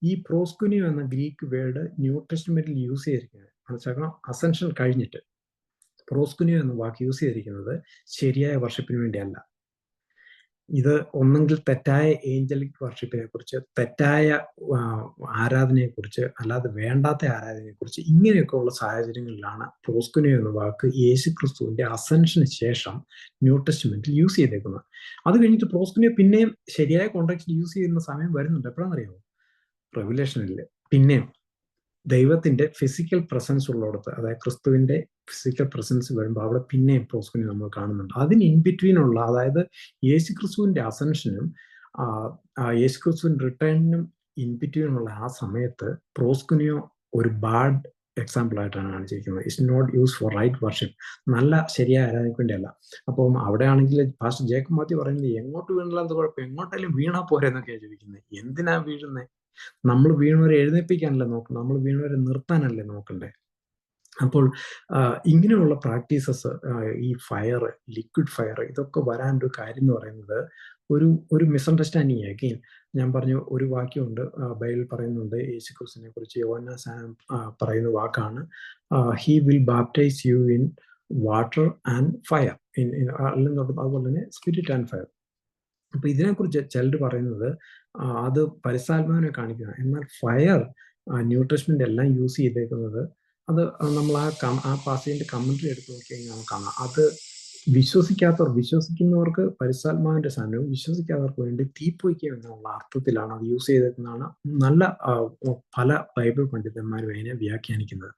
ഈ പ്രോസ്കുനിയ എന്ന ഗ്രീക്ക് വേർഡ് ന്യൂ ടെസ്റ്റ്മെന്റിൽ യൂസ് ചെയ്തിരിക്കുന്നത് മനസ്സിലാക്കണം. അസെൻഷൻ കഴിഞ്ഞിട്ട് പ്രോസ്കുനിയ എന്ന വാക്ക് യൂസ് ചെയ്തിരിക്കുന്നത് ശരിയായ വർഷിപ്പിന് വേണ്ടിയല്ല. ഇത് ഒന്നെങ്കിൽ തെറ്റായ ഏഞ്ചലിക് വർഷിപ്പിനെ കുറിച്ച്, തെറ്റായ ആരാധനയെക്കുറിച്ച്, അല്ലാതെ വേണ്ടാത്ത ആരാധനയെക്കുറിച്ച്, ഇങ്ങനെയൊക്കെയുള്ള സാഹചര്യങ്ങളിലാണ് പ്രോസ്കുനിയ എന്ന വാക്ക് യേശു ക്രിസ്തുവിന്റെ അസെൻഷന് ശേഷം ന്യൂ ടെസ്റ്റ്മെന്റിൽ യൂസ് ചെയ്തേക്കുന്നത്. അത് കഴിഞ്ഞിട്ട് പ്രോസ്കുനിയ പിന്നെയും ശരിയായ കോണ്ടാക്റ്റിൽ യൂസ് ചെയ്യുന്ന സമയം വരുന്നുണ്ട്. എപ്പോഴാണെന്നറിയാമോ? റെവലേഷനിൽ പിന്നെയും ദൈവത്തിന്റെ ഫിസിക്കൽ പ്രസൻസ് ഉള്ളിടത്ത്, അതായത് ക്രിസ്തുവിന്റെ ഫിസിക്കൽ പ്രസൻസ് വരുമ്പോൾ അവിടെ പിന്നെയും പ്രോസ്കുനിയ നമ്മൾ കാണുന്നുണ്ട്. അതിന് ഇൻ ബിറ്റ്വീൻ ഉള്ള, അതായത് യേശു ക്രിസ്തുവിന്റെ അസെൻഷനും യേശു ക്രിസ്തുവിന്റെ റിട്ടേണിനും ഇൻ ബിറ്റ്വീൻ ഉള്ള ആ സമയത്ത് പ്രോസ്കുനിയോ ഒരു ബാഡ് എക്സാമ്പിൾ ആയിട്ടാണ് കാണിച്ചിരിക്കുന്നത്. It's not use for right worship, നല്ല ശരിയായ ആരാധനയ്ക്ക് വേണ്ടിയല്ല. അപ്പം അവിടെ ആണെങ്കിൽ പാസ്റ്റർ ജേക്കബ് മാത്യു പറയുന്നത് എങ്ങോട്ട് വീണില്ലാത്ത കുഴപ്പം, എങ്ങോട്ടെങ്കിലും വീണാ പോരെ എന്നൊക്കെയാണ് ചോദിക്കുന്നത്. എന്തിനാ വീഴുന്നത്? നമ്മൾ വീണവരെ എഴുന്നേൽപ്പിക്കാനല്ലേ നോക്കണം, നമ്മൾ വീണവരെ നിർത്താനല്ലേ നോക്കണ്ടേ? അപ്പോൾ ഇങ്ങനെയുള്ള പ്രാക്ടീസസ്, ഈ ഫയർ, ലിക്വിഡ് ഫയർ, ഇതൊക്കെ വരാനൊരു കാര്യം എന്ന് പറയുന്നത് ഒരു മിസ്അണ്ടർസ്റ്റാൻഡിങ്. അഗെയിൻ ഞാൻ പറഞ്ഞു, ഒരു വാക്യമുണ്ട് ബൈബിൾ പറയുന്നുണ്ട് യേശു ക്രിസ്തുവിനെ കുറിച്ച്. യോഹന്നാൻ പറയുന്ന വാക്കാണ് he will baptise you in water and fire, അതുപോലെ തന്നെ സ്പിരിറ്റ് ആൻഡ് ഫയർ. അപ്പൊ ഇതിനെക്കുറിച്ച് ചിലർ പറയുന്നത് അത് പരിശുദ്ധാത്മാവിനെ കാണിക്കണം. എന്നാൽ ഫയർ ന്യൂ ടെസ്റ്റ്മെന്റ് എല്ലാം യൂസ് ചെയ്തേക്കുന്നത്, അത് നമ്മൾ ആ പാസേജിന്റെ കമന്ററി എടുത്ത് നോക്കി കഴിഞ്ഞാൽ നമുക്ക് കാണാം. അത് വിശ്വസിക്കുന്നവർക്ക് പരിശുദ്ധാത്മാവിന്റെ സാധനവും വിശ്വസിക്കാത്തവർക്ക് വേണ്ടി തീപ്പൊയ്ക്കും എന്നുള്ള അർത്ഥത്തിലാണ് അത് യൂസ് ചെയ്തേക്കുന്നതാണ് നല്ല പല ബൈബിൾ പണ്ഡിതന്മാരും അതിനെ വ്യാഖ്യാനിക്കുന്നത്.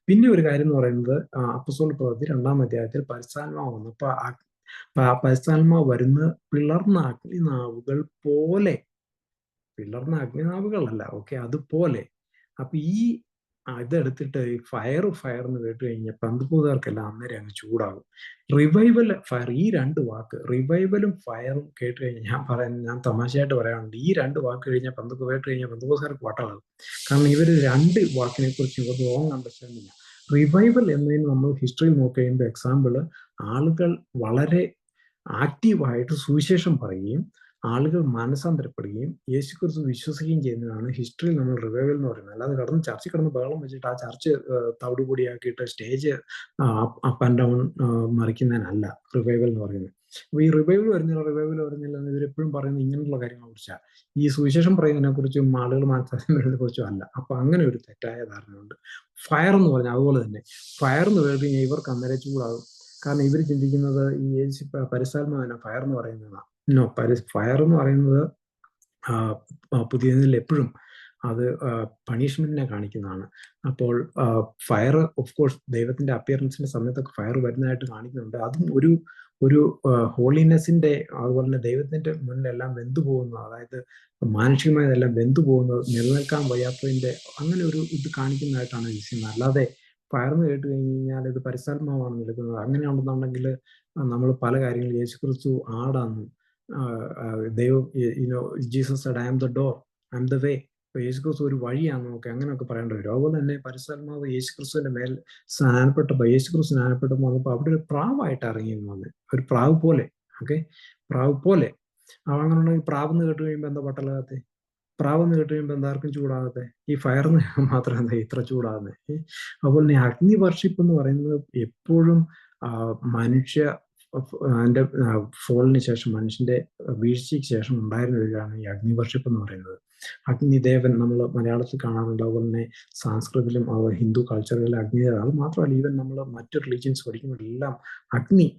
പിന്നെ ഒരു കാര്യം എന്ന് പറയുന്നത്, അപ്പോസ്തല പ്രവൃത്തി 2-ാം അധ്യായത്തിൽ പരിശുദ്ധാത്മാവ് വന്നപ്പോൾ പരിശുദ്ധാത്മാവ് വരുന്ന പിളർന്ന അഗ്നിനാവുകൾ പോലെ, പിളർന്ന അഗ്നിനാവുകളല്ല, ഓക്കെ, അതുപോലെ. അപ്പൊ ഈ ഇതെടുത്തിട്ട് ഈ ഫയർ എന്ന് കേട്ട് കഴിഞ്ഞാൽ പെന്തക്കോസ്തുകാർക്കെല്ലാം അന്നേരം അങ്ങ് ചൂടാകും. റിവൈവൽ, ഫയർ, ഈ രണ്ട് വാക്ക് റിവൈവലും ഫയറും കേട്ട് കഴിഞ്ഞാൽ ഞാൻ തമാശയായിട്ട് പറയാറുണ്ട്, ഈ രണ്ട് വാക്ക് കേട്ട് കഴിഞ്ഞാൽ പെന്തക്കോസ്തുകാർക്ക് വട്ടാകും. കാരണം ഇവർ രണ്ട് വാക്കിനെ കുറിച്ച് ഇവർ റോങ് അണ്ടർസ്റ്റാൻഡിങ്. റിവൈവൽ എന്നതിന് നമ്മൾ ഹിസ്റ്ററിയിൽ നോക്കി കഴിയുമ്പോൾ എക്സാമ്പിള്, ആളുകൾ വളരെ ആക്റ്റീവായിട്ട് സുവിശേഷം പറയുകയും ആളുകൾ മാനസാന്തരപ്പെടുകയും യേശുക്രിസ്തു വിശ്വസിക്കുകയും ചെയ്യുന്നതാണ് ഹിസ്റ്ററിയിൽ നമ്മൾ റിവൈവൽ എന്ന് പറയുന്നത്. അല്ലാതെ ചർച്ചിൽ കിടന്ന് ബഹളം വെച്ചിട്ട് ആ ചർച്ച് തവിടുപൊടിയാക്കിയിട്ട് സ്റ്റേജ് അപ്പ് ആൻഡ് ഡൗൺ മറിക്കുന്നതിനല്ല റിവൈവൽ എന്ന് പറയുന്നത്. അപ്പൊ ഈ റിവൈവൽ വരുന്നില്ല എന്ന് ഇവരെപ്പോഴും പറയുന്നത് ഇങ്ങനെയുള്ള കാര്യങ്ങളെ കുറിച്ചാണ്. ഈ സുവിശേഷം പറയുന്നതിനെ കുറിച്ചും ആളുകൾ മാനസാന്തരപ്പെടുന്നതിനെ കുറിച്ചും അല്ല. അപ്പൊ അങ്ങനെ ഒരു തെറ്റായ ധാരണയുണ്ട്. ഫയർ എന്ന് പറഞ്ഞാൽ അതുപോലെ തന്നെ, ഫയർ എന്ന് കേട്ട് കഴിഞ്ഞാൽ ഇവർക്ക് അന്നേരം ചൂടാകും. കാരണം ഇവർ ചിന്തിക്കുന്നത് ഈ പരിശുദ്ധാത്മാവിനെ ഫയർ എന്ന് പറയുന്നതാണ്. ഫയർ എന്ന് പറയുന്നത് പുതിയതിൽ എപ്പോഴും അത് പണിഷ്മെന്റിനെ കാണിക്കുന്നതാണ്. അപ്പോൾ ഫയർ ഓഫ് കോഴ്സ് ദൈവത്തിന്റെ അപ്പിയറൻസിന്റെ സമയത്തൊക്കെ ഫയർ വരുന്നതായിട്ട് കാണിക്കുന്നുണ്ട്. അതും ഒരു ഹോളിനെസിന്റെ, അതുപോലെ തന്നെ ദൈവത്തിന്റെ മുന്നിലെല്ലാം വെന്തു പോകുന്നത്, അതായത് മാനുഷികമായതെല്ലാം വെന്തു പോകുന്നത്, നിലനിൽക്കാൻ വയ്യാത്തതിന്റെ അങ്ങനെ ഒരു ഇത് കാണിക്കുന്നതായിട്ടാണ് വിശ്വസിക്കുന്നത്. അല്ലാതെ ഫയർന്ന് കേട്ട് കഴിഞ്ഞാൽ ഇത് പരിശുദ്ധാത്മാവാണ് നിൽക്കുന്നത് അങ്ങനെയാണെന്നുണ്ടെങ്കിൽ നമ്മൾ പല കാര്യങ്ങളും യേശുക്രിസ്തു ആടാന്ന്, ദൈവം Jesus said, I am the door, I am the way. ഇപ്പൊ യേശുക്രിസ്തു ഒരു വഴിയാണ് നമുക്ക് അങ്ങനെയൊക്കെ പറയേണ്ടി വരും. അതുപോലെ തന്നെ പരിശുദ്ധാത്മാവ് യേശുക്രിസ്തുവിന്റെ മേൽ യേശുക്രിസ്തു സ്നാനപ്പെട്ടപ്പോൾ വന്നപ്പോൾ അവിടെ ഒരു പ്രാവായിട്ട് ഇറങ്ങി വന്ന്, ഒരു പ്രാവ് പോലെ, ഓക്കെ, പ്രാവ് പോലെ. അങ്ങനെയുണ്ടെങ്കിൽ പ്രാവെന്ന് കേട്ട് കഴിയുമ്പോൾ എന്താ പട്ടലാകത്തെ? പ്രാവെന്ന് കേട്ട് കഴിയുമ്പോൾ എന്താർക്കും ചൂടാകത്തെ? ഈ ഫയറിന് മാത്രം എന്താ ഇത്ര ചൂടാകുന്നത്? അതുപോലെ തന്നെ അഗ്നി വർഷിപ്പ് എന്ന് പറയുന്നത് എപ്പോഴും മനുഷ്യ അതിന്റെ ഫോളിന് ശേഷം, മനുഷ്യന്റെ വീഴ്ചയ്ക്ക് ശേഷം ഉണ്ടായിരുന്ന ഒരു കാര്യമാണ് ഈ അഗ്നി വർഷിപ്പ് എന്ന് പറയുന്നത്. അഗ്നിദേവൻ നമ്മൾ മലയാളത്തിൽ കാണാറുണ്ട്, അതുപോലെ തന്നെ സംസ്കൃതത്തിലും ഹിന്ദു കൾച്ചറിലും അഗ്നിദേവൻ. അത് മാത്രമല്ല, ഈവൻ നമ്മൾ മറ്റു റിലീജിയൻസ് പഠിക്കുമ്പോഴെല്ലാം അഗ്നി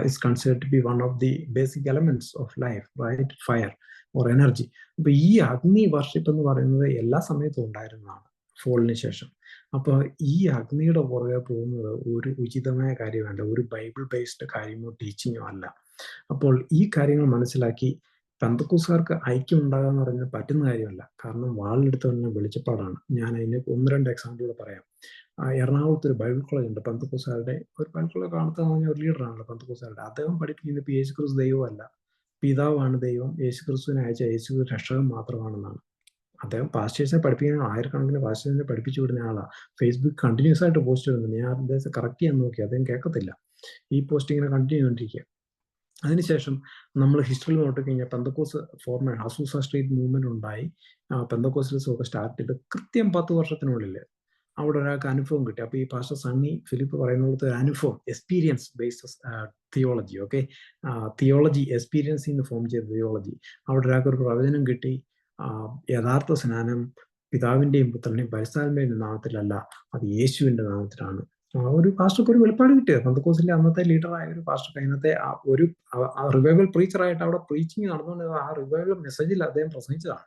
is considered to be one of the basic elements of life, right? Fire or energy. അപ്പൊ ഈ അഗ്നി വർഷിപ്പ് എന്ന് പറയുന്നത് എല്ലാ സമയത്തും ഉണ്ടായിരുന്നതാണ് ഫോളിന് ശേഷം. അപ്പൊ ഈ അഗ്നിയുടെ പുറകെ പോകുന്നത് ഒരു ഉചിതമായ കാര്യമല്ല, ഒരു ബൈബിൾ ബേസ്ഡ് കാര്യമോ ടീച്ചിങ്ങോ അല്ല. അപ്പോൾ ഈ കാര്യങ്ങൾ മനസ്സിലാക്കി പെന്തക്കോസ്തുകാർക്ക് ഐക്യം ഉണ്ടാകുക എന്ന് പറയുന്നത് പറ്റുന്ന കാര്യമല്ല. കാരണം വാളിലെടുത്തവനെല്ലാം വെളിച്ചപ്പാടാണ്. ഞാൻ അതിന് 1-2 എക്സാമ്പിളുകൾ പറയാം. എറണാകുളത്ത് ഒരു ബൈബിൾ കോളേജ് ഉണ്ട്. പെന്തക്കോസ്തുകാരുടെ ഒരു ബൈബിൾ കോളേജ് കാണുന്ന ഒരു ലീഡറാണല്ലോ പെന്തക്കോസ്തുകാരുടെ. അദ്ദേഹം പഠിപ്പിക്കുന്നത് ഇപ്പോൾ യേശുക്രിസ്തു ദൈവമല്ല, പിതാവാണ് ദൈവം, യേശുക്രിസ്തുവിനെ അയച്ച യേശു രക്ഷകൻ മാത്രമാണെന്നാണ്. അദ്ദേഹം പാസ്റ്റേഴ്സിനെ പഠിപ്പിക്കുന്ന ആയിരക്കണക്കിന് പാസ്റ്റേഴ്സിനെ പഠിപ്പിച്ചു വിടുന്ന ആളാണ്. ഫേസ്ബുക്ക് കണ്ടിന്യൂസ് ആയിട്ട് പോസ്റ്റ് ഇടുന്നുണ്ട്. ഞാൻ അദ്ദേഹത്തെ കറക്റ്റ് ചെയ്യാൻ നോക്കി, അദ്ദേഹം കേൾക്കത്തില്ല. ഈ പോസ്റ്റ് ഇങ്ങനെ കണ്ടിന്യൂ ചെയ്തുകൊണ്ടിരിക്കുക. അതിനുശേഷം നമ്മൾ ഹിസ്റ്ററിയിൽ നോക്കിക്കഴിഞ്ഞാൽ പെന്തക്കോസ് ഫോർമേഷൻ അസൂസ സ്ട്രീറ്റ് മൂവ്മെന്റ് ഉണ്ടായി. പെന്തക്കോസ്റ്റൽസ് ഒക്കെ സ്റ്റാർട്ട് ചെയ്ത് കൃത്യം 10 വർഷത്തിനുള്ളിൽ അവിടെ ഒരാൾക്ക് അനുഭവം കിട്ടി. അപ്പോൾ ഈ പാസ്റ്റർ സണ്ണി ഫിലിപ്പ് പറയുന്നത് ഒരു അനുഭവം, experience based theology. Okay, theology എക്സ്പീരിയൻസിൽ നിന്ന് ഫോം ചെയ്ത തിയോളജി. അവിടെ ഒരാൾക്ക് ഒരു പ്രവചനം കിട്ടി. യഥാർത്ഥ സ്നാനം പിതാവിന്റെയും പുത്രന്റെയും പരിശുദ്ധാത്മാവിന്റെ നാമത്തിലല്ല, അത് യേശുവിന്റെ നാമത്തിലാണ്. ഒരു പാസ്റ്റർക്ക് ഒരു വെളിപ്പാട് കിട്ടിയത്. പെന്തക്കോസ്തിലെ അന്നത്തെ ലീഡറായ ഒരു പാസ്റ്റർക്ക് അതിനകത്തെ ഒരു റിവൈവൽ പ്രീച്ചറായിട്ട് അവിടെ പ്രീച്ചിങ് നടന്നുകൊണ്ട് ആ റിവൈവൽ മെസ്സേജിൽ അദ്ദേഹം പ്രസംഗിച്ചതാണ്.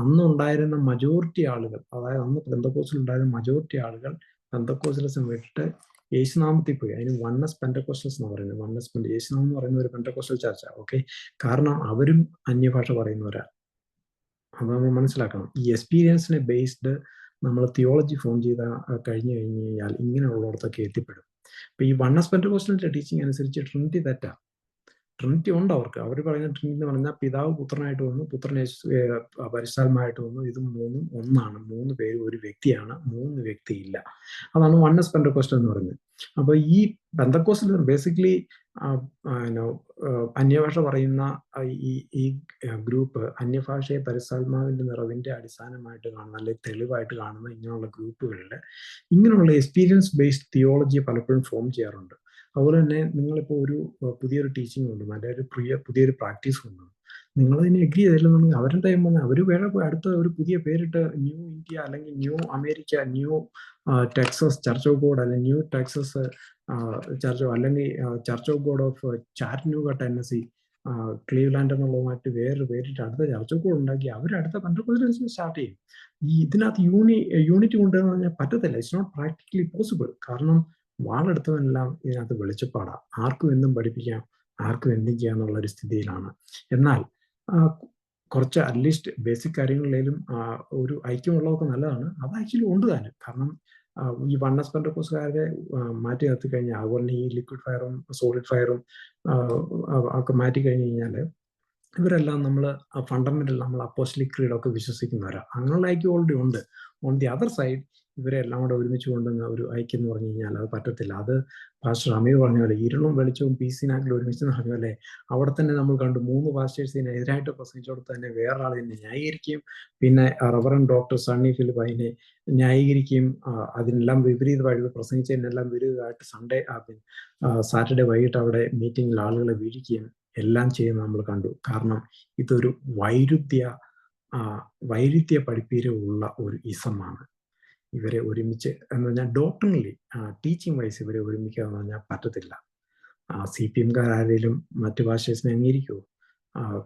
അന്ന് ഉണ്ടായിരുന്ന മജോറിറ്റി ആളുകൾ, അതായത് അന്ന് പെന്തക്കോസ്തിൽ ഉണ്ടായിരുന്ന മജോറിറ്റി ആളുകൾ പെന്തക്കോസ്തലിസം വിട്ടിട്ട് യേശുനാമത്തിൽ പോയി. അതിന് വണ്ണസ് പെന്തക്കോസ്റ്റൽസ് എന്ന് പറയുന്നത്. വണ്ണസ് യേശുനാമം എന്ന് പറയുന്ന ഒരു പെന്തക്കോസ്റ്റൽ ചർച്ച. ഓക്കെ, കാരണം അവരും അന്യഭാഷ പറയുന്നവരാണ്. അത് നമ്മൾ മനസ്സിലാക്കണം. ഈ എക്സ്പീരിയൻസിനെ ബേസ്ഡ് നമ്മൾ തിയോളജി ഫോം ചെയ്ത കഴിഞ്ഞു കഴിഞ്ഞാൽ ഇങ്ങനെയുള്ളിടത്തൊക്കെ എത്തിപ്പെടും. അപ്പൊ ഈ വണ്ണസ് പെന്തക്കോസ്റ്റലിന്റെ ടീച്ചിങ് അനുസരിച്ച് ട്രിനിറ്റി തെറ്റാ. ട്രിനിറ്റി ഉണ്ട് അവർക്ക്. അവർ പറയുന്ന ട്രിനിറ്റി എന്ന് പറഞ്ഞാൽ പിതാവ് പുത്രനായിട്ട് വന്നു, പുത്രൻ പരിശുദ്ധാത്മാവായിട്ട് വന്നു, ഇത് മൂന്നും ഒന്നാണ്. 3 പേര് ഒരു വ്യക്തിയാണ്, 3 വ്യക്തിയില്ല. അതാണ് വണ്ണസ് പെന്തക്കോസ്റ്റൽ എന്ന് പറയുന്നത്. അപ്പൊ ഈ പെന്തക്കോസ്റ്റൽ ബേസിക്കലി അന്യഭാഷ പറയുന്ന ഈ ഗ്രൂപ്പ് അന്യഭാഷയെ പരിശുദ്ധാത്മാവിന്റെ നിറവിന്റെ അടിസ്ഥാനമായിട്ട് കാണുന്ന, അല്ലെങ്കിൽ തെളിവായിട്ട് കാണുന്ന ഇങ്ങനെയുള്ള ഗ്രൂപ്പുകളിൽ ഇങ്ങനെയുള്ള എക്സ്പീരിയൻസ് ബേസ്ഡ് തിയോളജി പലപ്പോഴും ഫോം ചെയ്യാറുണ്ട്. അതുപോലെ തന്നെ നിങ്ങളിപ്പോൾ ഒരു പുതിയൊരു ടീച്ചിങ് ഉണ്ട്, നല്ലൊരു പുതിയൊരു പ്രാക്ടീസ് ഉണ്ട്, നിങ്ങളതിനെ എഗ്രി ചെയ്തില്ലെന്നുണ്ടെങ്കിൽ അവരുടെ ടൈം വന്നാൽ അവർ വേറെ അടുത്ത ഒരു പുതിയ പേരിട്ട് ന്യൂ ഇന്ത്യ അല്ലെങ്കിൽ new America, New Texas Church of God, അല്ലെങ്കിൽ ന്യൂ ടെക്സസ് ചർച്ച്, അല്ലെങ്കിൽ Church of God of Chattanooga Tennessee, Cleveland എന്നുള്ളതുമായിട്ട് വേറൊരു പേരിട്ട് അടുത്ത ചർച്ച് ഓഫ് ഗോഡ് ഉണ്ടാക്കി അവരടുത്ത പെന്തക്കോസ്റ്റൽസ് സ്റ്റാർട്ട് ചെയ്യും. ഇതിനകത്ത് യൂണിറ്റി കൊണ്ടുവന്ന് പറഞ്ഞാൽ പറ്റത്തില്ല. It's not practically possible. കാരണം വാളെടുത്തവനെല്ലാം ഇതിനകത്ത് വെളിച്ചപ്പാടാണ്. ആർക്കും എന്തും പഠിപ്പിക്കാം, ആർക്കും എന്തും ചെയ്യാം എന്നുള്ള ഒരു സ്ഥിതിയിലാണ്. എന്നാൽ കുറച്ച് അറ്റ്ലീസ്റ്റ് ബേസിക് കാര്യങ്ങളിലും ഒരു ഐക്യമുള്ളതൊക്കെ നല്ലതാണ്. അത് ആക്ച്വലി ഉണ്ട് തന്നെ. കാരണം ഈ വണ്ണസ് പെന്തക്കോസ്തുകാരെ മാറ്റി നിർത്തി കഴിഞ്ഞാൽ, അതുപോലെ ഈ ലിക്വിഡ് ഫയറും സോളിഡ് ഫയറും ഒക്കെ മാറ്റി കഴിഞ്ഞ് കഴിഞ്ഞാൽ ഇവരെല്ലാം നമ്മൾ ഫണ്ടമെന്റൽ നമ്മൾ അപ്പോസ്റ്റലിക് ക്രീഡൊക്കെ വിശ്വസിക്കുന്നവരാണ്. അങ്ങനെയുള്ള ഐക്യം ഓൾറെഡി ഉണ്ട്. ഓൺ ദി അതർ സൈഡ് ഇവരെല്ലാം കൂടെ ഒരുമിച്ച് കൊണ്ടുവന്ന ഒരു ഐക്യം എന്ന് പറഞ്ഞു കഴിഞ്ഞാൽ അത് പറ്റത്തില്ല. അത് പാസ്റ്റർ അമീർ പറഞ്ഞ പോലെ ഇരുളും വെളിച്ചവും പീസിനാക്കിൽ ഒരുമിച്ച് എന്ന് പറഞ്ഞ പോലെ അവിടെ തന്നെ നമ്മൾ കണ്ടു 3 പാസ്റ്റേഴ്സിനെ എതിരായിട്ട് പ്രസംഗിച്ചോടത്ത് തന്നെ വേറൊരാൾ ഇതിനെ ന്യായീകരിക്കുകയും പിന്നെ റവറൻ ഡോക്ടർ സണ്ണി ഫിലിപ്പ് അതിനെ ന്യായീകരിക്കുകയും അതിനെല്ലാം വിപരീതമായിട്ട് പ്രസംഗിച്ചതിനെല്ലാം വിരുദ്ധമായിട്ട് സാറ്റർഡേ വൈകിട്ട് അവിടെ മീറ്റിംഗിൽ ആളുകളെ വീഴിക്കുകയും എല്ലാം ചെയ്യുന്നത് നമ്മൾ കണ്ടു. കാരണം ഇതൊരു വൈരുദ്ധ്യ പഠിപ്പീരുള്ള ഒരു ഇസമാണ്. ഇവരെ ഒരുമിച്ച് എന്ന് പറഞ്ഞാൽ ഡോക്ടറിനലി ടീച്ചിങ് വൈസ് ഇവരെ ഒരുമിക്കുക എന്ന് പറഞ്ഞാൽ പറ്റത്തില്ല. CPM-കാരായാലും മറ്റു പാസ്റ്റേഴ്സിനെ അംഗീകരിക്കുമോ?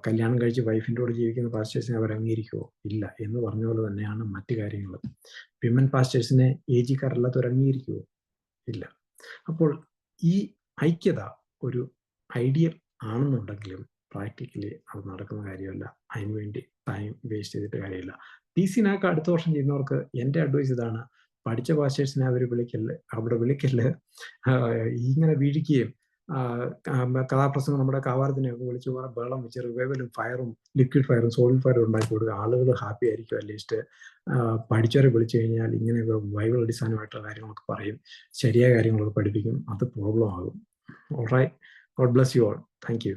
കല്യാണം കഴിച്ച് വൈഫിൻ്റെ കൂടെ ജീവിക്കുന്ന പാസ്റ്റേഴ്സിനെ അവർ അംഗീകരിക്കുമോ? ഇല്ല. എന്ന് പറഞ്ഞ പോലെ തന്നെയാണ് മറ്റു കാര്യങ്ങൾ. വിമൻ പാസ്റ്റേഴ്സിനെ AG-കാരല്ലാത്തവർ അംഗീകരിക്കുമോ? ഇല്ല. അപ്പോൾ ഈ ഐക്യത ഒരു ഐഡിയൽ ആണെന്നുണ്ടെങ്കിലും പ്രാക്ടിക്കലി അത് നടക്കുന്ന കാര്യമല്ല. അതിനുവേണ്ടി ടൈം വേസ്റ്റ് ചെയ്തിട്ട് കാര്യമില്ല. PC-നാക്ക് അടുത്ത വർഷം ചെയ്യുന്നവർക്ക് എൻ്റെ അഡ്വൈസ് ഇതാണ്: പഠിച്ച പാസ്റ്റേഴ്സിനെ അവർ അവിടെ വിളിക്കല്ല്. ഇങ്ങനെ വീഴിക്കുകയും കഥാപ്രസംഗം നമ്മുടെ കാവാരത്തിനെയൊക്കെ വിളിച്ച് കുറെ ബഹളം വെച്ച് റിവൈവലും ഫയറും ലിക്വിഡ് ഫയറും സോളിഡ് ഫയറും ഉണ്ടാക്കി കൊടുക്കുക. ആളുകൾ ഹാപ്പി ആയിരിക്കും. അറ്റ്ലീസ്റ്റ് പഠിച്ചവരെ വിളിച്ചു കഴിഞ്ഞാൽ ഇങ്ങനെയൊക്കെ ബൈബിൾ അടിസ്ഥാനമായിട്ടുള്ള കാര്യങ്ങളൊക്കെ പറയും, ശരിയായ കാര്യങ്ങളൊക്കെ പഠിപ്പിക്കും. അത് പ്രോബ്ലം ആകും. Alright, God bless you all. Thank U.